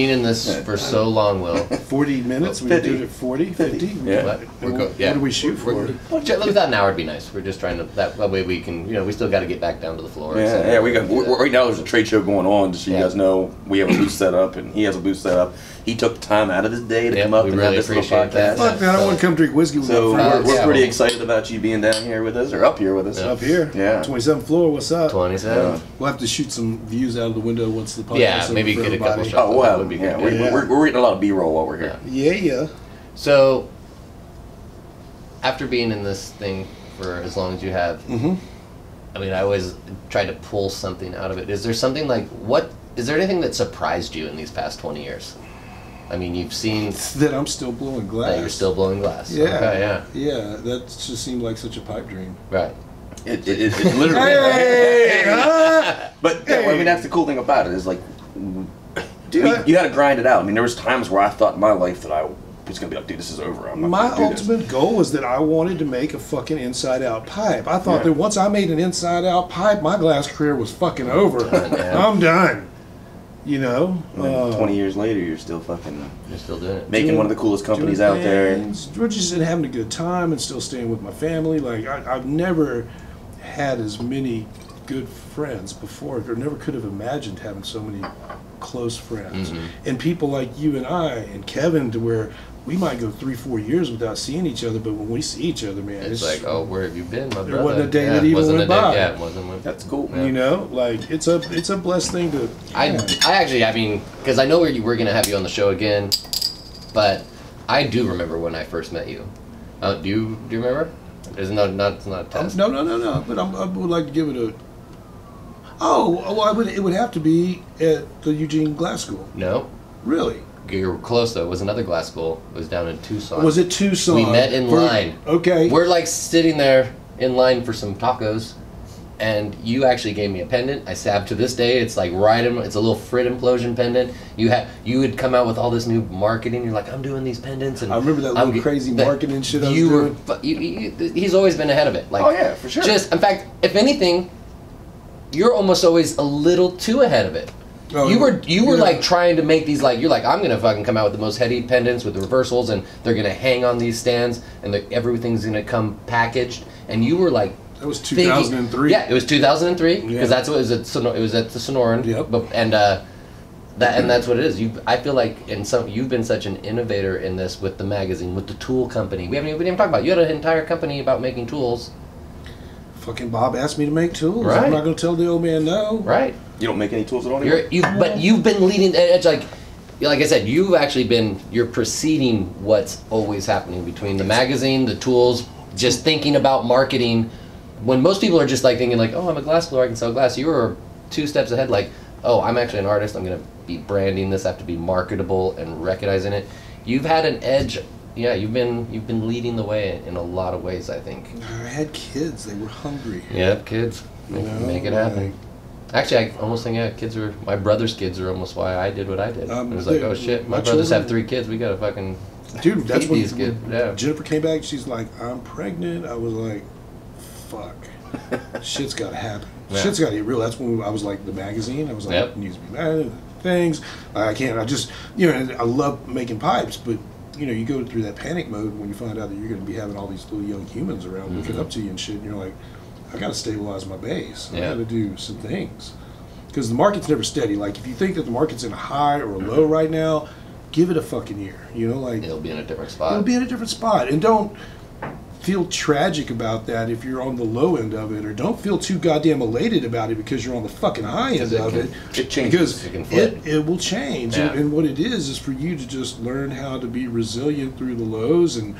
Speaker 1: in this for so long, Will,
Speaker 3: 40 minutes, we did it 40, 50.
Speaker 2: Yeah.
Speaker 3: What do we shoot for?
Speaker 1: About an hour would be nice. We're just trying to that way we can, we still got to get back down to the floor.
Speaker 2: Yeah, we got right now. There's a trade show going on, just so you guys know. We have a booth set up, and he has a booth set up. He took the time out of his day to come up and have this little podcast.
Speaker 3: Fuck, man, I want to come drink whiskey with
Speaker 2: so we're pretty excited about you being down here with us, or up here with us.
Speaker 3: Up here, 27th floor. What's up?
Speaker 1: 27.
Speaker 3: We'll have to shoot some views out of the window once the podcast.
Speaker 1: Yeah, maybe get a couple shots.
Speaker 2: Oh, well, would be good. We're getting a lot of B-roll while we're here.
Speaker 3: Yeah.
Speaker 1: So, after being in this thing for as long as you have, I mean, I always try to pull something out of it. Is there something like, is there anything that surprised you in these past 20 years? I mean, you've seen...
Speaker 3: That I'm still blowing glass.
Speaker 1: That you're still blowing glass.
Speaker 3: Yeah.
Speaker 1: Okay,
Speaker 3: yeah, that just seemed like such a pipe dream.
Speaker 1: Right.
Speaker 2: It literally... But, I mean, that's the cool thing about it, is like... Dude, you got to grind it out. I mean, there was times where I thought in my life that I was going to be like, dude, this is over.
Speaker 3: My ultimate goal was that I wanted to make a fucking inside-out pipe. I thought that once I made an inside-out pipe, my glass career was fucking over. I'm done.
Speaker 2: 20 years later, you're still fucking...
Speaker 1: You're still doing it.
Speaker 2: Making one of the coolest companies out there.
Speaker 3: We're just having a good time and still staying with my family. Like, I've never had as many good friends before. I never could have imagined having so many close friends and people like you and I and Kevin, to where we might go 3-4 years without seeing each other, but when we see each other, man,
Speaker 1: it's like, oh, where have you been, my brother?
Speaker 3: There wasn't a day that even went by.
Speaker 1: It wasn't.
Speaker 2: That's cool.
Speaker 3: Like it's a blessed thing to.
Speaker 1: I actually, I mean, because I know we're gonna have you on the show again, but I do remember when I first met you. Do you remember? It's not a test.
Speaker 3: No. But I would like to give it a. It would have to be at the Eugene Glasgow.
Speaker 1: No.
Speaker 3: Really?
Speaker 1: You were close though. It was another glass school. It was down in Tucson.
Speaker 3: Was it Tucson?
Speaker 1: We met in line.
Speaker 3: Okay.
Speaker 1: We're like sitting there in line for some tacos, and you actually gave me a pendant. I have to this day. It's like it's a little Frit implosion pendant. You would come out with all this new marketing. You're like, I'm doing these pendants, and
Speaker 3: I remember that little crazy marketing shit.
Speaker 1: He's always been ahead of it. Like,
Speaker 2: oh yeah, for sure.
Speaker 1: In fact, if anything, you're almost always a little too ahead of it. Oh, you were like trying to make these, like, you're like, I'm gonna fucking come out with the most heady pendants with the reversals, and they're gonna hang on these stands, and everything's gonna come packaged, and you were like,
Speaker 3: that was 2003.
Speaker 1: Yeah, it was 2003 because that's what it was at. It was at the Sonoran.
Speaker 3: Yep.
Speaker 1: And that's what it is. I feel like you've been such an innovator in this with the magazine, with the tool company. We didn't even talk about. You had an entire company about making tools.
Speaker 3: Fucking Bob asked me to make tools.
Speaker 1: Right.
Speaker 3: I'm not gonna tell the old man no.
Speaker 1: Right.
Speaker 2: You don't make any tools at all anymore?
Speaker 1: But you've been leading. It's like I said, you've actually been. You're preceding what's always happening between the magazine, the tools, just thinking about marketing. When most people are just like thinking like, oh, I'm a glass blower, I can sell glass. You were 2 steps ahead. Like, oh, I'm actually an artist. I'm gonna be branding this. I have to be marketable and recognizing it. You've had an edge. Yeah, you've been leading the way in a lot of ways, I think.
Speaker 3: I had kids. They were hungry.
Speaker 1: Yeah, kids. Make it happen. Actually, I almost think my brother's kids are almost why I did what I did. It was like, oh shit, my brothers have 3 kids. We gotta fucking
Speaker 3: dude. That's
Speaker 1: feed these kids. Yeah.
Speaker 3: Jennifer came back. She's like, I'm pregnant. I was like, fuck, shit's gotta happen. Yeah. Shit's gotta get real. That's when I was like the magazine. I was like, it needs to be mad things. I can't. I just I love making pipes, but you go through that panic mode when you find out that you're gonna be having all these little young humans around looking up to you and shit. And you're like, I got to stabilize my base. I got to do some things because the market's never steady. Like if you think that the market's in a high or a low right now, give it a fucking year. Like
Speaker 1: it'll be in a different spot.
Speaker 3: It'll be in a different spot, and don't feel tragic about that if you're on the low end of it, or don't feel too goddamn elated about it because you're on the fucking high end of it.
Speaker 2: It changes.
Speaker 3: Because it will change, and what it is for you to just learn how to be resilient through the lows and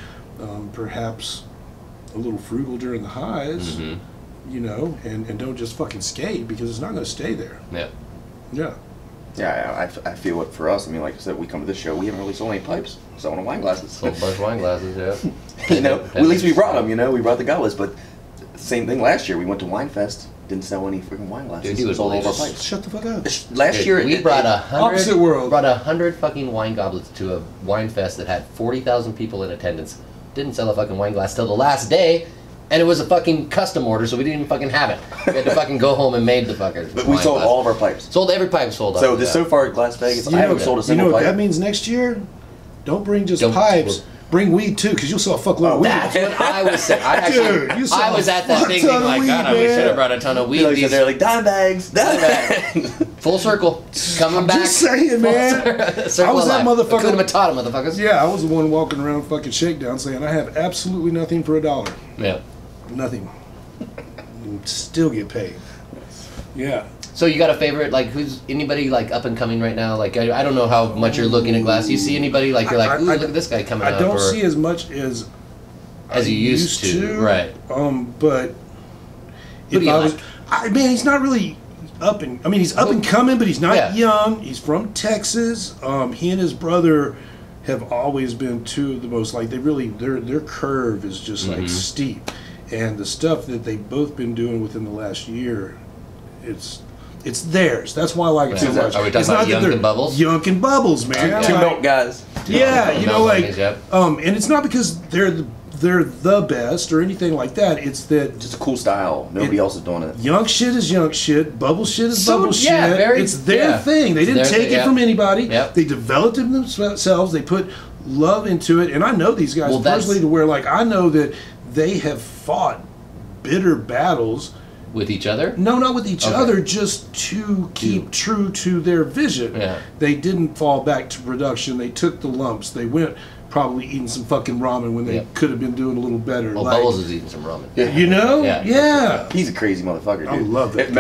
Speaker 3: perhaps a little frugal during the highs. And don't just fucking skate because it's not going to stay there. Yeah.
Speaker 2: I feel it for us. I mean, like I said, we come to this show, we haven't really sold any pipes. Selling wine glasses.
Speaker 1: Sold a bunch of wine glasses, yeah.
Speaker 2: At least we brought them, we brought the gullets. But same thing last year. We went to Wine Fest, didn't sell any freaking wine glasses.
Speaker 1: Dude, he was
Speaker 2: sold all of our pipes.
Speaker 3: Shut the fuck up.
Speaker 2: Last year,
Speaker 1: we brought
Speaker 3: 100
Speaker 1: fucking wine goblets to a wine fest that had 40,000 people in attendance. Didn't sell a fucking wine glass till the last day. And it was a fucking custom order, so we didn't even fucking have it. We had to fucking go home and made the fuckers.
Speaker 2: But we sold all of our pipes.
Speaker 1: Sold every pipe sold.
Speaker 2: So far at Glass.Vegas, I haven't sold a single pipe.
Speaker 3: What that means next year? Don't bring just pipes. Bring weed too, because you'll sell a fuckload of weed.
Speaker 1: That's what I was saying. I was at that thing being like, God, we should have brought a ton of weed.
Speaker 2: They're like, dime bags.
Speaker 1: Full circle. Coming back.
Speaker 3: Just saying, man. I was that motherfucker.
Speaker 1: Hakuna Matata, motherfuckers.
Speaker 3: Yeah, I was the one walking around fucking shakedown saying, I have absolutely nothing for $1.
Speaker 1: Yeah.
Speaker 3: Nothing. Still get paid. Yeah.
Speaker 1: So you got a favorite, like, who's anybody like up and coming right now? Like, I don't know how much you're looking at Glass. You see anybody like you're like, ooh, look at this guy coming up.
Speaker 3: I don't see as much as
Speaker 1: you used to, right?
Speaker 3: But if I was, man, he's not really up and. I mean, he's up and coming, but he's not young. He's from Texas. He and his brother have always been two of the most like they really their curve is just like steep, and the stuff that they've both been doing within the last year, it's theirs. That's why I like it so much.
Speaker 1: Are we talking about Yunk and Bubbles?
Speaker 3: Yunk and Bubbles, man.
Speaker 2: Two milk guys.
Speaker 3: Yeah, and it's not because they're the best or anything like that. It's that
Speaker 2: just a cool style. Nobody else is doing it.
Speaker 3: Yunk shit is yunk shit. Bubble shit is bubble shit. It's their thing. They didn't take it from anybody. They developed it themselves. They put love into it. And I know these guys personally to where like I know that they have fought bitter battles.
Speaker 1: With each other?
Speaker 3: No, not with each other, just to keep true to their vision.
Speaker 1: Yeah.
Speaker 3: They didn't fall back to production. They took the lumps. They went probably eating some fucking ramen when they could have been doing a little better.
Speaker 1: Well, Bubbles is eating some ramen.
Speaker 3: You know? Yeah.
Speaker 2: He's a crazy motherfucker, dude.
Speaker 3: I love that.
Speaker 2: It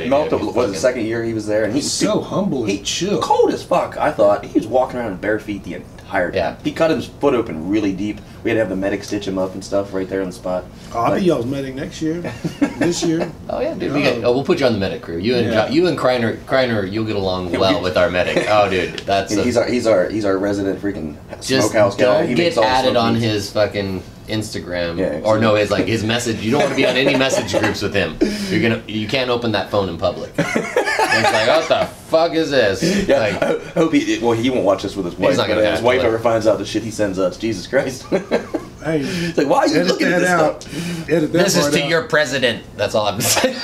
Speaker 2: melted. Was the second year he was there, and he's
Speaker 3: so humble and chill.
Speaker 2: Cold as fuck. I thought he was walking around in bare feet the entire time.
Speaker 1: Yeah.
Speaker 2: He cut his foot open really deep. We had to have the medic stitch him up and stuff right there on the spot.
Speaker 3: I'll be y'all's medic next year. This year.
Speaker 1: Oh yeah, dude. We'll put you on the medic crew. You and Kreiner, you'll get along well with our medic. Oh, dude,
Speaker 2: he's our resident freaking smokehouse guy.
Speaker 1: Don't get added on his fucking Instagram or no, it's like his message. You don't want to be on any message groups with him. You can't open that phone in public. It's like, what the fuck is this?
Speaker 2: Yeah, like, I hope he won't watch this with his wife. He's not gonna his wife ever finds out the shit he sends us. Jesus Christ.
Speaker 3: Hey,
Speaker 2: it's like, why are you looking at this stuff?
Speaker 1: This is to your president. That's all I'm saying.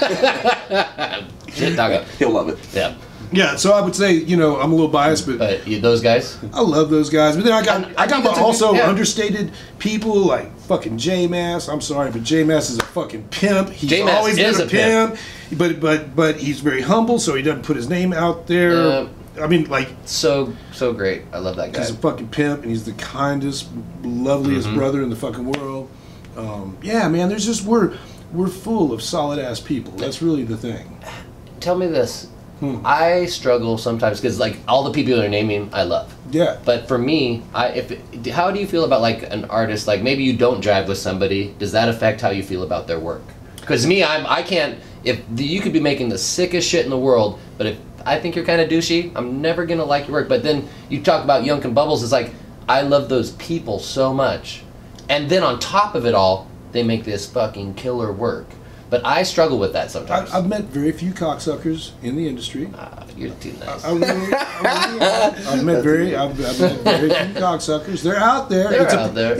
Speaker 1: Shit, dog.
Speaker 2: He'll love it.
Speaker 1: Yeah.
Speaker 3: Yeah, so I would say, I'm a little biased, but
Speaker 1: those guys,
Speaker 3: I love those guys. But then I got also understated people like fucking J-Mass. I'm sorry, but J-Mass is a fucking pimp. He's always been a pimp. But he's very humble, so he doesn't put his name out there. I mean, like
Speaker 1: so great. I love that guy.
Speaker 3: He's a fucking pimp, and he's the kindest, loveliest brother in the fucking world. Yeah, man. There's just we're full of solid ass people. That's really the thing.
Speaker 1: Tell me this. I struggle sometimes because like all the people they're naming, I love.
Speaker 3: Yeah.
Speaker 1: But for me, how do you feel about like an artist? Like maybe you don't jive with somebody. Does that affect how you feel about their work? Because me, I can't. You could be making the sickest shit in the world, but if I think you're kind of douchey, I'm never gonna like your work. But then you talk about Yunk and Bubbles. It's like I love those people so much, and then on top of it all, they make this fucking killer work. But I struggle with that sometimes.
Speaker 3: I've met very few cocksuckers in the industry.
Speaker 1: You're too nice.
Speaker 3: I've met very few cocksuckers. They're out there.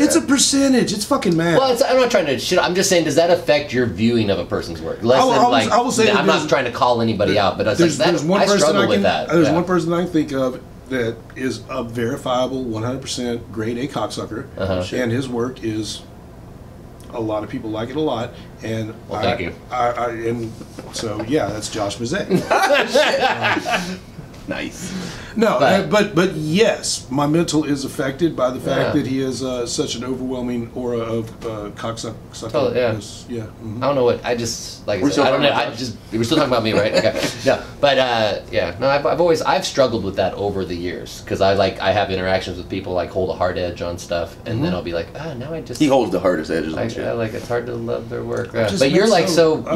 Speaker 3: It's a percentage. It's fucking mad.
Speaker 1: Well, I'm not trying to shit. I'm just saying, does that affect your viewing of a person's work? I will say I'm not trying to call anybody out, but I struggle with that.
Speaker 3: There's one person I can think of that is a verifiable 100% grade A cocksucker, and his work is. A lot of people like it a lot, and
Speaker 1: thank you.
Speaker 3: And so that's Josh Mazet.
Speaker 2: Nice.
Speaker 3: No, but yes, my mental is affected by the fact that he has such an overwhelming aura of cocksucker.
Speaker 1: Yeah. Mm-hmm. I don't know what I just like. I don't know. We're still talking about me, right? Okay. No, but no. I've struggled with that over the years because I have interactions with people like hold a hard edge on stuff, and then I'll be like, now I just.
Speaker 2: He holds the hardest edges.
Speaker 1: It's hard to love their work. But you're like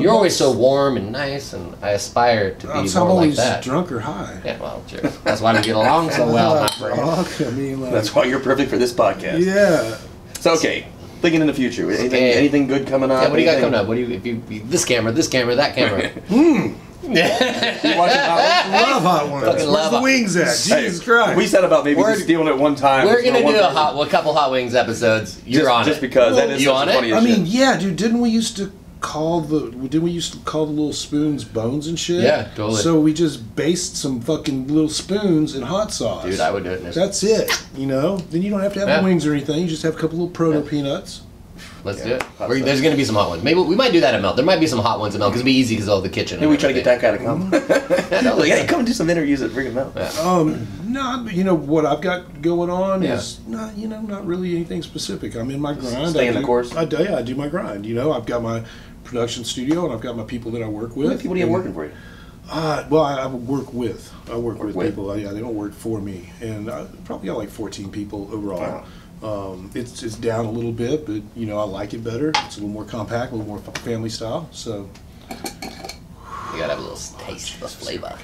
Speaker 1: you're always so warm and nice, and I aspire to be more like that.
Speaker 3: I'm always drunk or high.
Speaker 1: Yeah. Well, sure. That's why we get along so well, my friend.
Speaker 2: That's why you're perfect for this podcast.
Speaker 3: Yeah.
Speaker 2: So thinking in the fucking anything good coming up?
Speaker 1: Yeah. What do you got coming up? What do you this camera, that camera?
Speaker 2: You watching Hot Ones?
Speaker 3: Love Hot Ones. Where's the wings at? Jesus Christ.
Speaker 2: We said about maybe just stealing it one time.
Speaker 1: We're gonna do a couple Hot Wings episodes. You're on it.
Speaker 2: Just because that is
Speaker 1: you on it?
Speaker 2: I
Speaker 3: mean, dude. Didn't we used to call the little spoons bones and shit?
Speaker 1: Yeah, totally.
Speaker 3: So we just based some fucking little spoons in hot sauce.
Speaker 1: Dude, I would do it.
Speaker 3: That's it. Then you don't have to have the wings or anything. You just have a couple little proto peanuts.
Speaker 1: Let's do it. There's going to be some hot ones. Maybe we might do that at Melt. There might be some hot ones at Melt because it'll be easy because of the kitchen.
Speaker 2: Maybe we try to get that guy to come. Come and do some interviews at friggin' Melt.
Speaker 3: No, what I've got going on is not really anything specific. I'm in my grind.
Speaker 2: Stay in the course.
Speaker 3: I do my grind. I've got my production studio and I've got my people that I work with.
Speaker 2: How many people do you have working for you?
Speaker 3: I work with people. They don't work for me, and I probably got like 14 people overall.
Speaker 2: Wow.
Speaker 3: It's down a little bit, but I like it better. It's a little more compact, a little more family style. So
Speaker 1: you gotta have a little taste of flavor.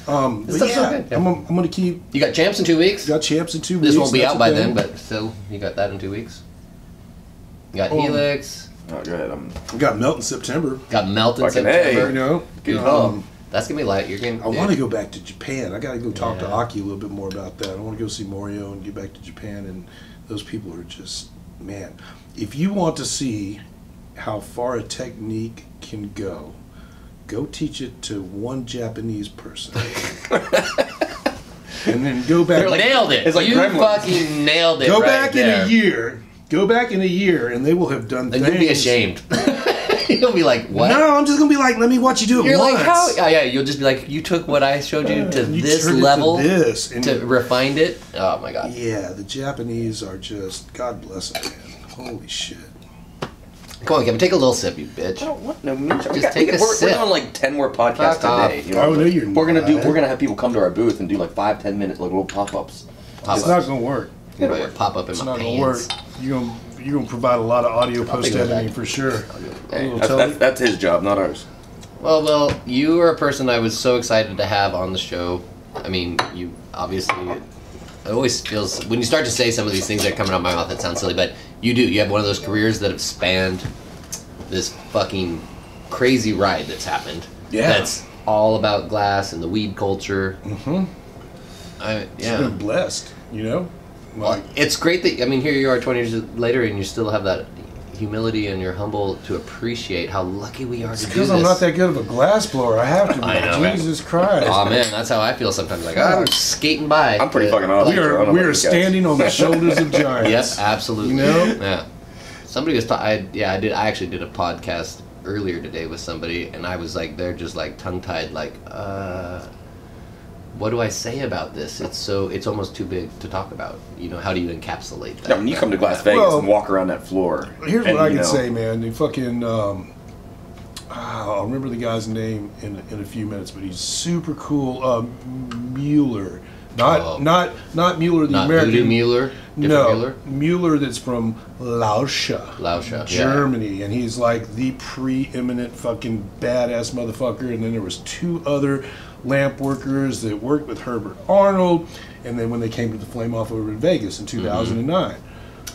Speaker 3: I'm gonna keep.
Speaker 1: You got champs in 2 weeks.
Speaker 3: Got champs in 2 weeks.
Speaker 1: This won't be out by then, but still, you got that in 2 weeks. You got Helix.
Speaker 2: Oh, go ahead.
Speaker 3: We got Melt in September.
Speaker 2: September. Good.
Speaker 1: That's gonna be light. You're getting.
Speaker 3: I want to go back to Japan. I got to go talk to Aki a little bit more about that. I want to go see Morio and get back to Japan. And those people are just, man. If you want to see how far a technique can go teach it to one Japanese person. And then go back.
Speaker 1: Nailed it.
Speaker 2: It's like
Speaker 1: you fucking nailed it.
Speaker 3: Go back in a year. Go back in a year, and they will have done things.
Speaker 1: And you'll be ashamed. You'll be like, what?
Speaker 3: No, I'm just going to be like, let me watch you do it
Speaker 1: You're
Speaker 3: once.
Speaker 1: Like, how? Yeah, you'll just be like, you took what I showed you to this level, to refined it. Oh, my God.
Speaker 3: Yeah, the Japanese are just, God bless them, man. Holy shit.
Speaker 1: Come on, Kevin, take a little sip, you bitch.
Speaker 2: I don't want no.
Speaker 1: Just take a sip.
Speaker 2: We're doing like 10 more podcasts today.
Speaker 3: Oh, no, you're not.
Speaker 2: We're gonna have people come to our booth and do like 5-10 minute like little pop-ups.
Speaker 3: It's not going to work.
Speaker 1: It's going to pop up in my pants. It's not going to
Speaker 3: work. You're going to provide a lot of audio post-editing for sure.
Speaker 2: Hey, that's his job, not ours.
Speaker 1: Well, you are a person I was so excited to have on the show. I mean, you obviously... It always feels... When you start to say some of these things that are coming out of my mouth, it sounds silly, but you do. You have one of those careers that have spanned this fucking crazy ride that's happened.
Speaker 3: Yeah.
Speaker 1: That's all about glass and the weed culture.
Speaker 3: Mm-hmm. It's been blessed,
Speaker 1: Well, it's great that, here you are 20 years later and you still have that humility and you're humble to appreciate how lucky we are to do this.
Speaker 3: Because I'm not that good of a glass blower. I have to be.
Speaker 1: I know,
Speaker 3: Jesus Christ.
Speaker 1: Oh, man, that's how I feel sometimes. Like, I'm skating by.
Speaker 2: I'm pretty fucking awesome.
Speaker 3: We are standing on the shoulders of giants.
Speaker 1: Yep, absolutely. Yeah. Somebody was I actually did a podcast earlier today with somebody, and I was like, they're just like tongue-tied, like, what do I say about this? It's almost too big to talk about. How do you encapsulate that?
Speaker 2: Yeah, when you come to Glass.Vegas and walk around that floor.
Speaker 3: Here's what I can say, man. They fucking, I'll remember the guy's name in a few minutes, but he's super cool. Mueller. Not Mueller, the American.
Speaker 1: Voodoo Mueller?
Speaker 3: No, Mueller that's from Lauscha, Germany, and he's like the preeminent fucking badass motherfucker. And then there was 2 other lamp workers that worked with Herbert Arnold, and then when they came to the Flame Off over in Vegas in 2009,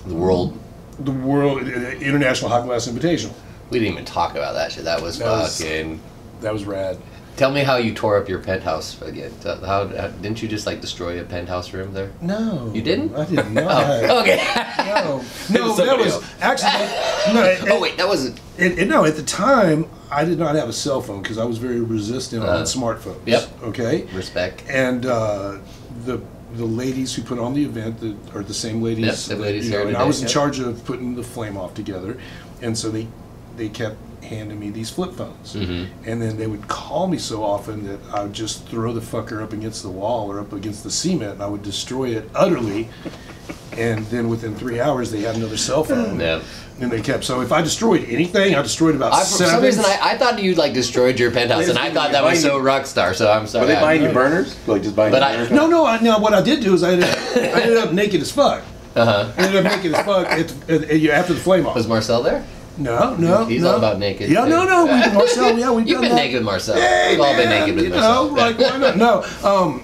Speaker 1: the World
Speaker 3: International Hot Glass Invitational.
Speaker 1: We didn't even talk about that shit. That was fucking...
Speaker 3: That was rad.
Speaker 1: Tell me how you tore up your penthouse again. How didn't you just like destroy a penthouse room there?
Speaker 3: No.
Speaker 1: You didn't?
Speaker 3: I did not.
Speaker 1: Okay.
Speaker 3: No, that was actually... No,
Speaker 1: wait, that wasn't...
Speaker 3: No, at the time, I did not have a cell phone because I was very resistant on smartphones.
Speaker 1: Yep.
Speaker 3: Okay?
Speaker 1: Respect.
Speaker 3: And the ladies who put on the event are the same ladies.
Speaker 1: Yep, the ladies here
Speaker 3: and
Speaker 1: today,
Speaker 3: I was in charge of putting the flame off together. And so they kept handing me these flip phones. Mm-hmm. And then they would call me so often that I would just throw the fucker up against the wall or up against the cement, and I would destroy it utterly. And then within 3 hours, they had another cell phone.
Speaker 1: Yeah.
Speaker 3: And they kept, so if I destroyed anything, I destroyed about 7.
Speaker 1: For some reason, I thought you like destroyed your penthouse, and I thought that was so rock star. So I'm sorry.
Speaker 2: Were they buying you burners? Like just buying burners?
Speaker 3: No. Now what I did do is I ended up naked as fuck. I ended up naked as fuck after the flame off.
Speaker 1: Was Marcel there?
Speaker 3: No.
Speaker 1: He's all about naked.
Speaker 3: Yeah, no. Marcel, yeah, we've
Speaker 1: You've
Speaker 3: done
Speaker 1: been
Speaker 3: that.
Speaker 1: naked with Marcel.
Speaker 3: Hey,
Speaker 1: we've all been naked with Marcel.
Speaker 3: Like why not? No.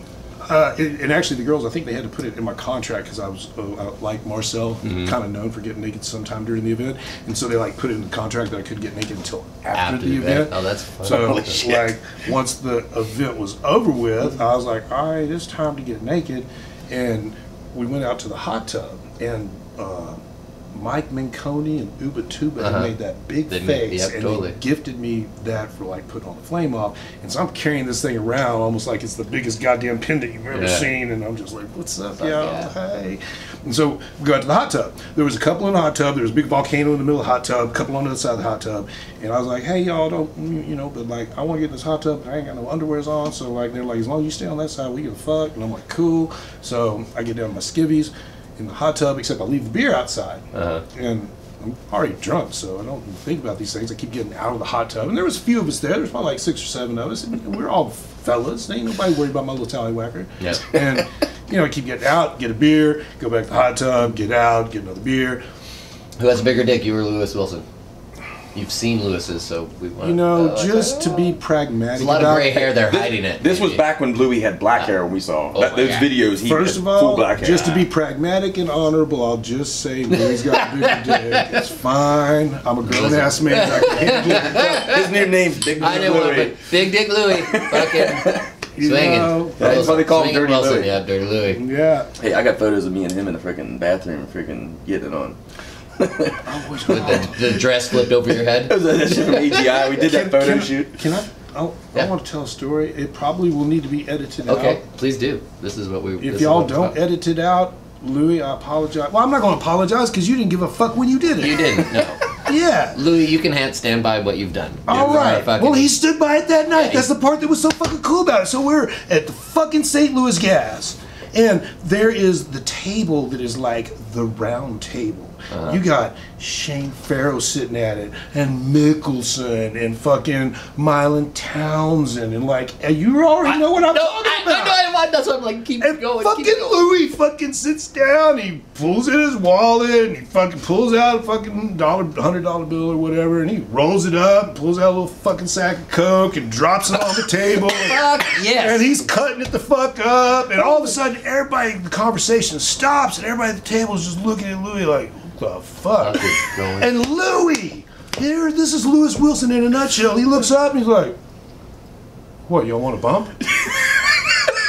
Speaker 3: And actually, the girls, I think they had to put it in my contract because I was like Marcel, kind of known for getting naked sometime during the event, and so they like put it in the contract that I couldn't get naked until after the event.
Speaker 1: Oh, that's fun.
Speaker 3: So like once the event was over with, I was like, all right, it's time to get naked, and we went out to the hot tub, and Mike Minconi and Uba Tuba had made that big face, and they gifted me that for like putting on the flame off. And so I'm carrying this thing around almost like it's the biggest goddamn pendant you've ever seen, and I'm just like, what's up, y'all? Hey. And so we got to the hot tub. There was a couple in the hot tub. There was a big volcano in the middle of the hot tub, a couple on the other side of the hot tub. And I was like, hey, y'all, don't, but like, I want to get in this hot tub, but I ain't got no underwears on. So like, they're like, as long as you stay on that side, we can fuck. And I'm like, cool. So I get down to my skivvies in the hot tub, except I leave the beer outside. And I'm already drunk, so I don't think about these things. I keep getting out of the hot tub. And there was a few of us there. There was probably like 6 or 7 of us. And we're all fellas. Ain't nobody worried about my little tallywhacker.
Speaker 1: Yeah.
Speaker 3: And, I keep getting out, get a beer, go back to the hot tub, get out, get another beer.
Speaker 1: Who has a bigger dick, you or Lewis Wilson? You've seen Lewis's, so we want
Speaker 3: just to be pragmatic.
Speaker 1: There's a lot of gray hair there hiding it.
Speaker 2: This was back when Louis had black hair when we saw those videos. He
Speaker 3: First
Speaker 2: had
Speaker 3: of all,
Speaker 2: full black hair.
Speaker 3: just to be pragmatic and honorable, I'll just say Louis got a bigger dick. It's fine. I'm a grown-ass man. I can handle it.
Speaker 2: His new name's Big Dick Louis.
Speaker 1: I didn't want to put Big Dick Louis. Fucking swinging.
Speaker 2: That's why they call him Dirty
Speaker 1: Wilson.
Speaker 2: Louis.
Speaker 1: Yeah, Dirty Louis.
Speaker 3: Yeah.
Speaker 2: Hey, I got photos of me and him in the freaking bathroom freaking getting it on.
Speaker 1: With the dress flipped over your head.
Speaker 2: That shit from AGI. We did that photo shoot.
Speaker 3: Can I? I want to tell a story. It probably will need to be edited out.
Speaker 1: Okay, please do. This is what we.
Speaker 3: If y'all don't edit it out, Louis, I apologize. Well, I'm not going to apologize because you didn't give a fuck when you did it.
Speaker 1: You didn't. No.
Speaker 3: Yeah.
Speaker 1: Louis, you can stand by what you've done.
Speaker 3: All right. Well, he stood by it that night. That's the part that was so fucking cool about it. So we're at the fucking St. Louis Gas, and there is the table that is like the round table. You got Shane Farrow sitting at it, and Mickelson, and fucking Mylan Townsend, and like, you already know what I'm talking about.
Speaker 1: I know, that's why I'm like, keep going.
Speaker 3: Fucking
Speaker 1: keep going.
Speaker 3: Louis fucking sits down, he pulls in his wallet, and he fucking pulls out a fucking $100 bill or whatever, and he rolls it up, and pulls out a little fucking sack of Coke, and drops it on the table.
Speaker 1: Fuck yes.
Speaker 3: And he's cutting it the fuck up, and all of a sudden, the conversation stops, and everybody at the table is just looking at Louis like, the fuck? And Louis, this is Lewis Wilson in a nutshell. He looks up and he's like, what, y'all want a bump?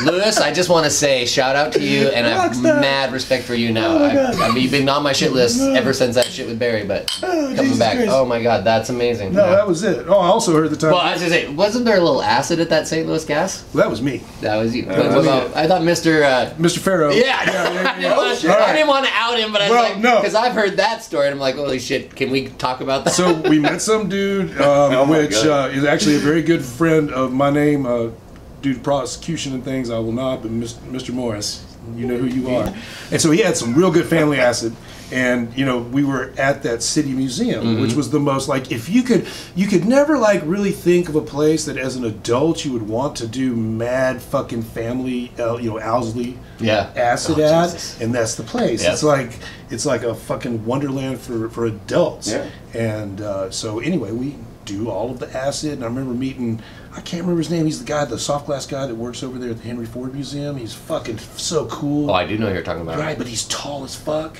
Speaker 1: Lewis, I just want to say shout out to you, and I have mad respect for you now. I mean, you've been on my shit list ever since that shit with Barry, but coming back, oh my god, that's amazing.
Speaker 3: No, that was it. Oh, I also heard the time.
Speaker 1: Well, I was gonna say, wasn't there a little acid at that St. Louis Gas?
Speaker 3: Well, that was me.
Speaker 1: That was you. I thought Mr.
Speaker 3: Farrow.
Speaker 1: Yeah. I didn't want to out him, but I was like, no, because I've heard that story, and I'm like, holy shit, can we talk about that?
Speaker 3: So we met some dude, which is actually a very good friend of my name. Due to prosecution and things, I will not, but Mr. Morris, you know who you are. And so he had some real good family acid, and we were at that city museum, which was the most, like, if you could never like really think of a place that as an adult you would want to do mad fucking family, Owsley acid at, Jesus. And that's the place. Yep. It's like a fucking wonderland for adults. Yeah. And so anyway, we do all of the acid, and I remember meeting, I can't remember his name, he's the guy, the soft glass guy that works over there at the Henry Ford Museum. He's fucking so cool.
Speaker 1: Oh, I do know who you're talking about.
Speaker 3: Right, but he's tall as fuck.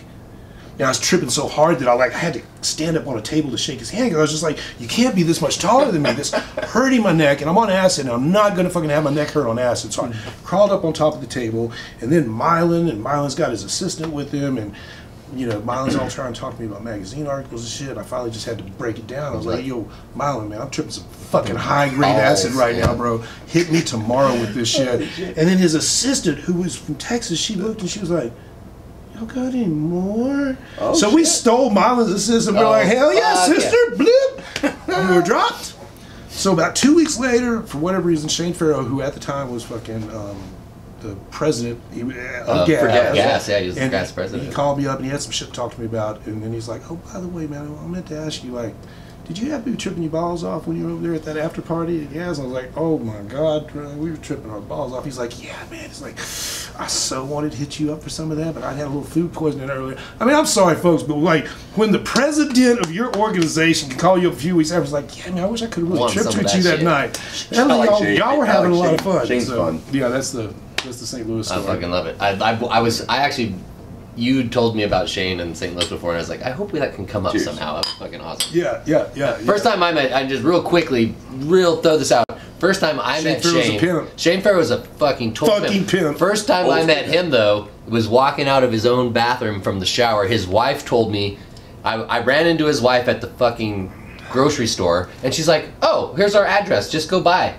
Speaker 3: And I was tripping so hard that I had to stand up on a table to shake his hand, because I was just like, you can't be this much taller than me. This hurting my neck, and I'm on acid, and I'm not gonna fucking have my neck hurt on acid. So I crawled up on top of the table, and then Mylan's got his assistant with him, and you know, Mylan's all trying to talk to me about magazine articles and shit. I finally just had to break it down. I was like, yo, Mylan, man, I'm tripping some fucking high-grade acid right now, bro. Hit me tomorrow with this shit. And then his assistant, who was from Texas, she looked and she was like, y'all got any more? Oh, so we stole Mylan's assistant. We're like, hell yeah, sister, bloop. We were dropped. So about 2 weeks later, for whatever reason, Shane Farrow, who at the time was fucking the president of Gas.
Speaker 1: Yeah, he was the Gas president.
Speaker 3: He called me up and he had some shit to talk to me about, and then he's like, oh, by the way, man, I meant to ask you, like, did you have people tripping your balls off when you were over there at that after party at Gas? I was like, oh my God, we were tripping our balls off. He's like, yeah, man. It's like, I so wanted to hit you up for some of that, but I had a little food poisoning earlier. I mean, I'm sorry, folks, but like, when the president of your organization can call you up a few weeks after, it's like, yeah, man, I wish I could have really tripped with you that night. Y'all were having a lot of fun.
Speaker 2: Shane's fun.
Speaker 3: Yeah, that's the St. Louis story.
Speaker 1: I fucking love it. I actually, you told me about Shane and St. Louis before, and I was like, I hope that can come up somehow. That was fucking awesome.
Speaker 3: Yeah.
Speaker 1: First time I met, I just real quickly, throw this out. First time I met Shane. Shane Farrow was a fucking pimp. First time I met him, though, was walking out of his own bathroom from the shower. His wife told me, I ran into his wife at the fucking grocery store, and she's like, oh, here's our address, just go by.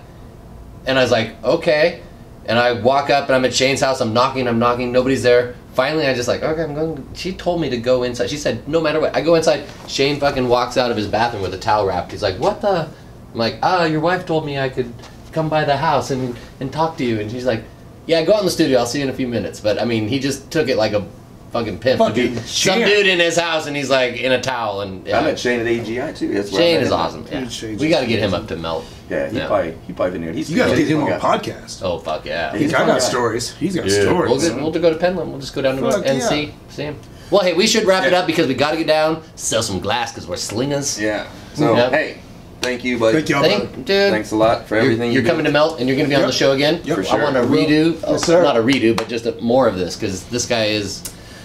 Speaker 1: And I was like, okay. And I walk up and I'm at Shane's house, I'm knocking, nobody's there. Finally, I just like, okay, I'm going. She told me to go inside. She said, no matter what. I go inside, Shane fucking walks out of his bathroom with a towel wrapped. He's like, what the? I'm like, your wife told me I could come by the house and talk to you. And she's like, yeah, go out in the studio, I'll see you in a few minutes. But I mean, he just took it like a fucking pimp. Some dude in his house and he's like in a towel. And
Speaker 2: I met Shane at AGI too. That's
Speaker 1: Shane is awesome. Yeah. We got to get him up to melt.
Speaker 2: Yeah, he probably been here.
Speaker 3: You got to get him on a podcast.
Speaker 1: Oh fuck yeah!
Speaker 3: I got stories. He's got stories.
Speaker 1: We'll go to Penland. We'll just go down to NC. See him. Well, hey, we should wrap it up because we got to get down, sell some glass because we're slingers.
Speaker 2: Yeah. So hey, thank you, buddy.
Speaker 3: Thank y'all,
Speaker 1: dude.
Speaker 2: Thanks a lot for everything.
Speaker 1: You're coming to Melt, and you're going to be on the show again.
Speaker 3: Yep.
Speaker 2: For sure.
Speaker 1: I want to redo.
Speaker 3: Yes, sir.
Speaker 1: Not a redo, but just more of this because this guy is.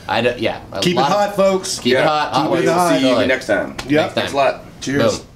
Speaker 3: Keep it hot, folks.
Speaker 1: Keep it hot.
Speaker 2: See you next time.
Speaker 3: Yeah.
Speaker 2: Thanks a lot.
Speaker 3: Cheers.
Speaker 1: Boom.